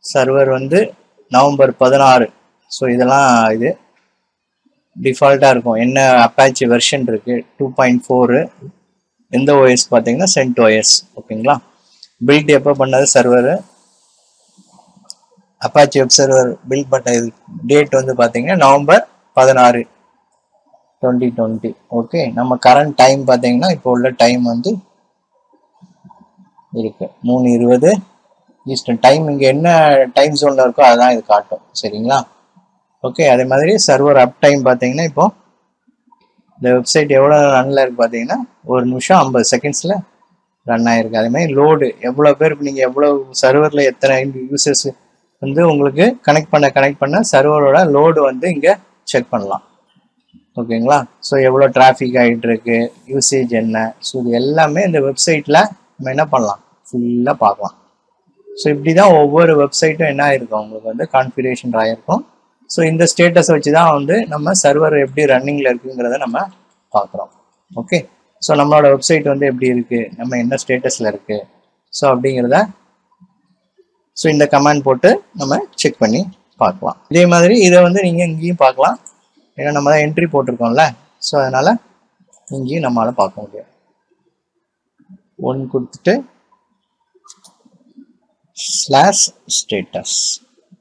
சர்வர் வந்து நவம்பர் 16. ஸோ இதெல்லாம் இது டிஃபால்ட்டாக இருக்கும். என்ன அப்பாச்சி வெர்ஷன் இருக்குது 2.4. எந்த OS பார்த்தீங்கன்னா CentOS. ஓகேங்களா, பில்ட் எப்போ பண்ணது server, Apache web server build பண்ண டேட் வந்து பார்த்தீங்கன்னா நவம்பர் 16, 2020. ஓகே, நம்ம கரண்ட் டைம் பார்த்தீங்கன்னா இப்போ உள்ள டைம் வந்து இருக்கு 3:20 ஈஸ்டர்ன் டைம். இங்கே என்ன டைம் ஜோனில் இருக்கோ அதுதான் இது காட்டும். சரிங்களா, ஓகே, அதே மாதிரி சர்வர் அப் டைம் பார்த்தீங்கன்னா இப்போ இந்த வெப்சைட் எவ்வளோ ரன்னில் இருக்குது பார்த்தீங்கன்னா 1 நிமிஷம் 50 செகண்ட்ஸில் ரன் ஆகிருக்கு. அதே மாதிரி லோடு எவ்வளோ பேருக்கு நீங்கள் எவ்வளோ சர்வரில் எத்தனை யூசர்ஸ் வந்து உங்களுக்கு கனெக்ட் பண்ண சர்வரோட லோடு வந்து இங்கே செக் பண்ணலாம். ஓகேங்களா, ஸோ எவ்வளோ டிராஃபிக் ஆகிட்டு இருக்கு, யூசேஜ் என்ன, ஸோ இது எல்லாமே இந்த வெப்சைட்டில் நம்ம என்ன பண்ணலாம், ஃபுல்லாக பார்க்கலாம். ஸோ இப்படி தான் ஒவ்வொரு வெப்சைட்டும் என்ன ஆகிருக்கும் உங்களுக்கு வந்து கான்ஃபிகரேஷன் ஆகிருக்கும். ஸோ இந்த ஸ்டேட்டஸை வச்சு தான் வந்து நம்ம சர்வர் எப்படி ரன்னிங்கில் இருக்குங்கிறத நம்ம பார்க்குறோம். ஓகே, ஸோ நம்மளோட வெப்சைட் வந்து எப்படி இருக்குது, நம்ம என்ன ஸ்டேட்டஸில் இருக்குது, ஸோ அப்படிங்கிறத ஸோ இந்த கமாண்ட் போட்டு நம்ம செக் பண்ணி பார்க்கலாம். இதே மாதிரி இதை வந்து நீங்கள் இங்கேயும் பார்க்கலாம். ஏன்னா நம்ம தான் என்ட்ரி போட்டிருக்கோம்ல, ஸோ அதனால் இங்கேயும் நம்மளால் பார்க்க முடியும். 1 கொடுத்துட்டு /status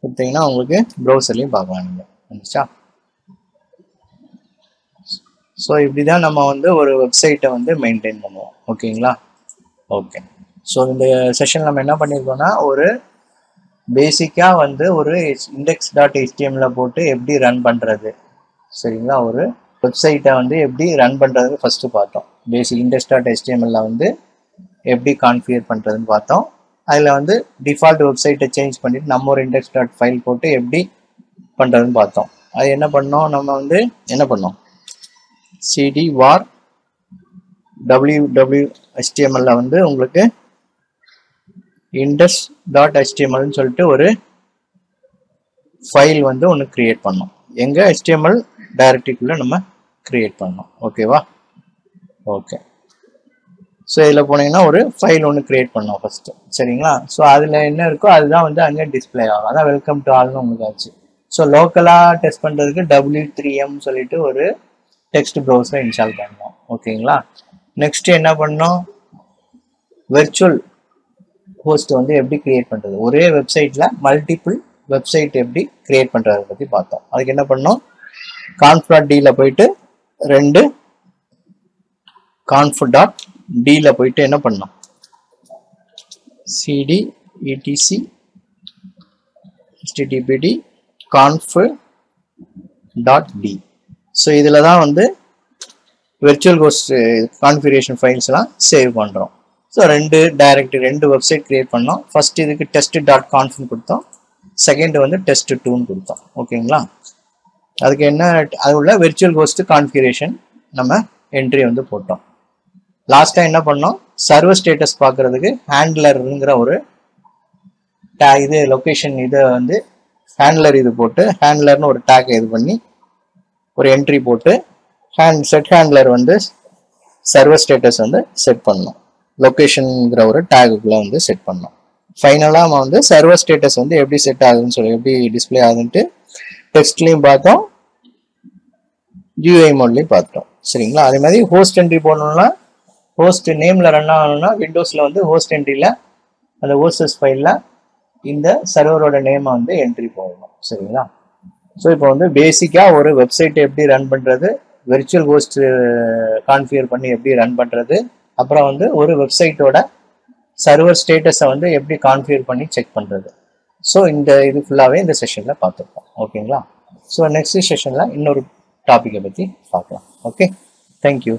கொடுத்தீங்கன்னா உங்களுக்கு ப்ரௌசர்லையும் பார்க்கலாம் நீங்கள். வந்துச்சா? ஸோ இப்படி தான் நம்ம வந்து ஒரு வெப்சைட்டை வந்து மெயின்டைன் பண்ணுவோம். ஓகேங்களா? ஓகே. ஸோ இந்த செஷன் நம்ம என்ன பண்ணியிருக்கோம்னா, ஒரு பேசிக்காக வந்து ஒரு index.html போட்டு எப்படி ரன் பண்ணுறது, சரிங்களா, ஒரு வெப்சைட்டை வந்து எப்படி ரன் பண்ணுறதுன்னு ஃபஸ்ட்டு பார்த்தோம். பேசிக் index.html வந்து எப்படி கான்ஃபிகர் பண்ணுறதுன்னு பார்த்தோம். அதில் வந்து டிஃபால்ட் வெப்சைட்டை சேஞ்ச் பண்ணிவிட்டு நம்ம ஒரு index.file போட்டு எப்படி பண்ணுறதுன்னு பார்த்தோம். அது என்ன பண்ணோம், நம்ம வந்து என்ன பண்ணோம், cd var www.html வந்து உங்களுக்கு index.html சொல்லிட்டு ஒரு ஃபைல் வந்து ஒன்று கிரியேட் பண்ணோம். எங்க HTML டைரக்டரிக்குள்ள நம்ம கிரியேட் பண்ணோம். ஓகேவா? ஓகே. ஸோ இதில் போனீங்கன்னா ஒரு ஃபைல் ஒன்று கிரியேட் பண்ணோம் ஃபர்ஸ்ட், சரிங்களா? ஸோ அதில் என்ன இருக்கோ அதுதான் வந்து அங்கே டிஸ்பிளே ஆகும். அதான் வெல்கம் டு ஆல்னு உங்களுக்கு ஆச்சு. ஸோ லோக்கலாக டெஸ்ட் பண்ணுறதுக்கு w3m சொல்லிட்டு ஒரு டெக்ஸ்ட் ப்ரௌசரை இன்ஸ்டால் பண்ணோம். ஓகேங்களா? நெக்ஸ்ட் என்ன பண்ணோம், வெர்ச்சுவல் ஹோஸ்ட் வந்து எப்படி கிரியேட் பண்ணுறது, ஒரே வெப்சைட்டில் மல்டிபிள் வெப்சைட் எப்படி கிரியேட் பண்ணுறதை பற்றி பார்த்தோம். அதுக்கு என்ன பண்ணோம், conf.dல போயிட்டு 2 conf.dல போயிட்டு என்ன பண்ணோம், cd etc httpd conf.d. So இதில் தான் வந்து வெர்ச்சுவல் ஹோஸ்ட் கான்ஃபிகரேஷன் ஃபைல்ஸ்லாம் சேவ் பண்ணுறோம். ஸோ 2 வெப்சைட் கிரியேட் பண்ணோம். ஃபர்ஸ்ட் இதுக்கு test.conf கொடுத்தோம், செகண்ட் வந்து test2ன்னு கொடுத்தோம். ஓகேங்களா? அதுக்கு என்ன, அது உள்ள வெர்ச்சுவல் ஹோஸ்ட் கான்ஃபிகரேஷன் நம்ம என்ட்ரி வந்து போட்டோம். லாஸ்ட்டாக என்ன பண்ணோம், சர்வர் ஸ்டேட்டஸ் பார்க்கறதுக்கு ஹேண்ட்லருங்கிற ஒரு இது லொக்கேஷன் இதை வந்து ஹேண்ட்லர் இது போட்டு ஹேண்ட்லர்னு ஒரு டேக் இது பண்ணி ஒரு என்ட்ரி போட்டு செட் ஹேண்ட்லர் வந்து சர்வர் ஸ்டேட்டஸ் வந்து செட் பண்ணோம். லொக்கேஷனுங்கிற ஒரு டேகுக்குள்ள வந்து செட் பண்ணோம். ஃபைனலாக நம்ம வந்து சர்வர் ஸ்டேட்டஸ் வந்து எப்படி செட் ஆகுதுன்னு சொல்லி எப்படி டிஸ்பிளே ஆகுதுன்ட்டு டெக்ஸ்ட்லையும் பார்த்தோம், GUI மோட்லையும் பார்த்தோம். சரிங்களா? அதே மாதிரி ஹோஸ்ட் என்ட்ரி போடணும்னா ஹோஸ்ட் நேமில் ரன் ஆகணும்னா விண்டோஸில் வந்து ஹோஸ்ட் என்ட்ரியில் அந்த ஹோஸ்டஸ் ஃபைலில் இந்த சர்வரோட நேமை வந்து என்ட்ரி போடணும். சரிங்களா? ஸோ இப்போ வந்து பேசிக்காக ஒரு வெப்சைட்டை எப்படி ரன் பண்ணுறது, வெர்ச்சுவல் ஹோஸ்ட் கான்ஃபிகர் பண்ணி எப்படி ரன் பண்ணுறது, அப்புறம் வந்து ஒரு வெப்சைட்டோட சர்வர் ஸ்டேட்டஸை வந்து எப்படி கான்ஃபிகர் பண்ணி செக் பண்ணுறது. ஸோ இந்த இது ஃபுல்லாகவே இந்த செஷனில் பார்த்துருப்போம். ஓகேங்களா? ஸோ நெக்ஸ்ட் செஷனில் இன்னொரு டாப்பிக்கை பற்றி பார்க்கலாம். Okay, thank you.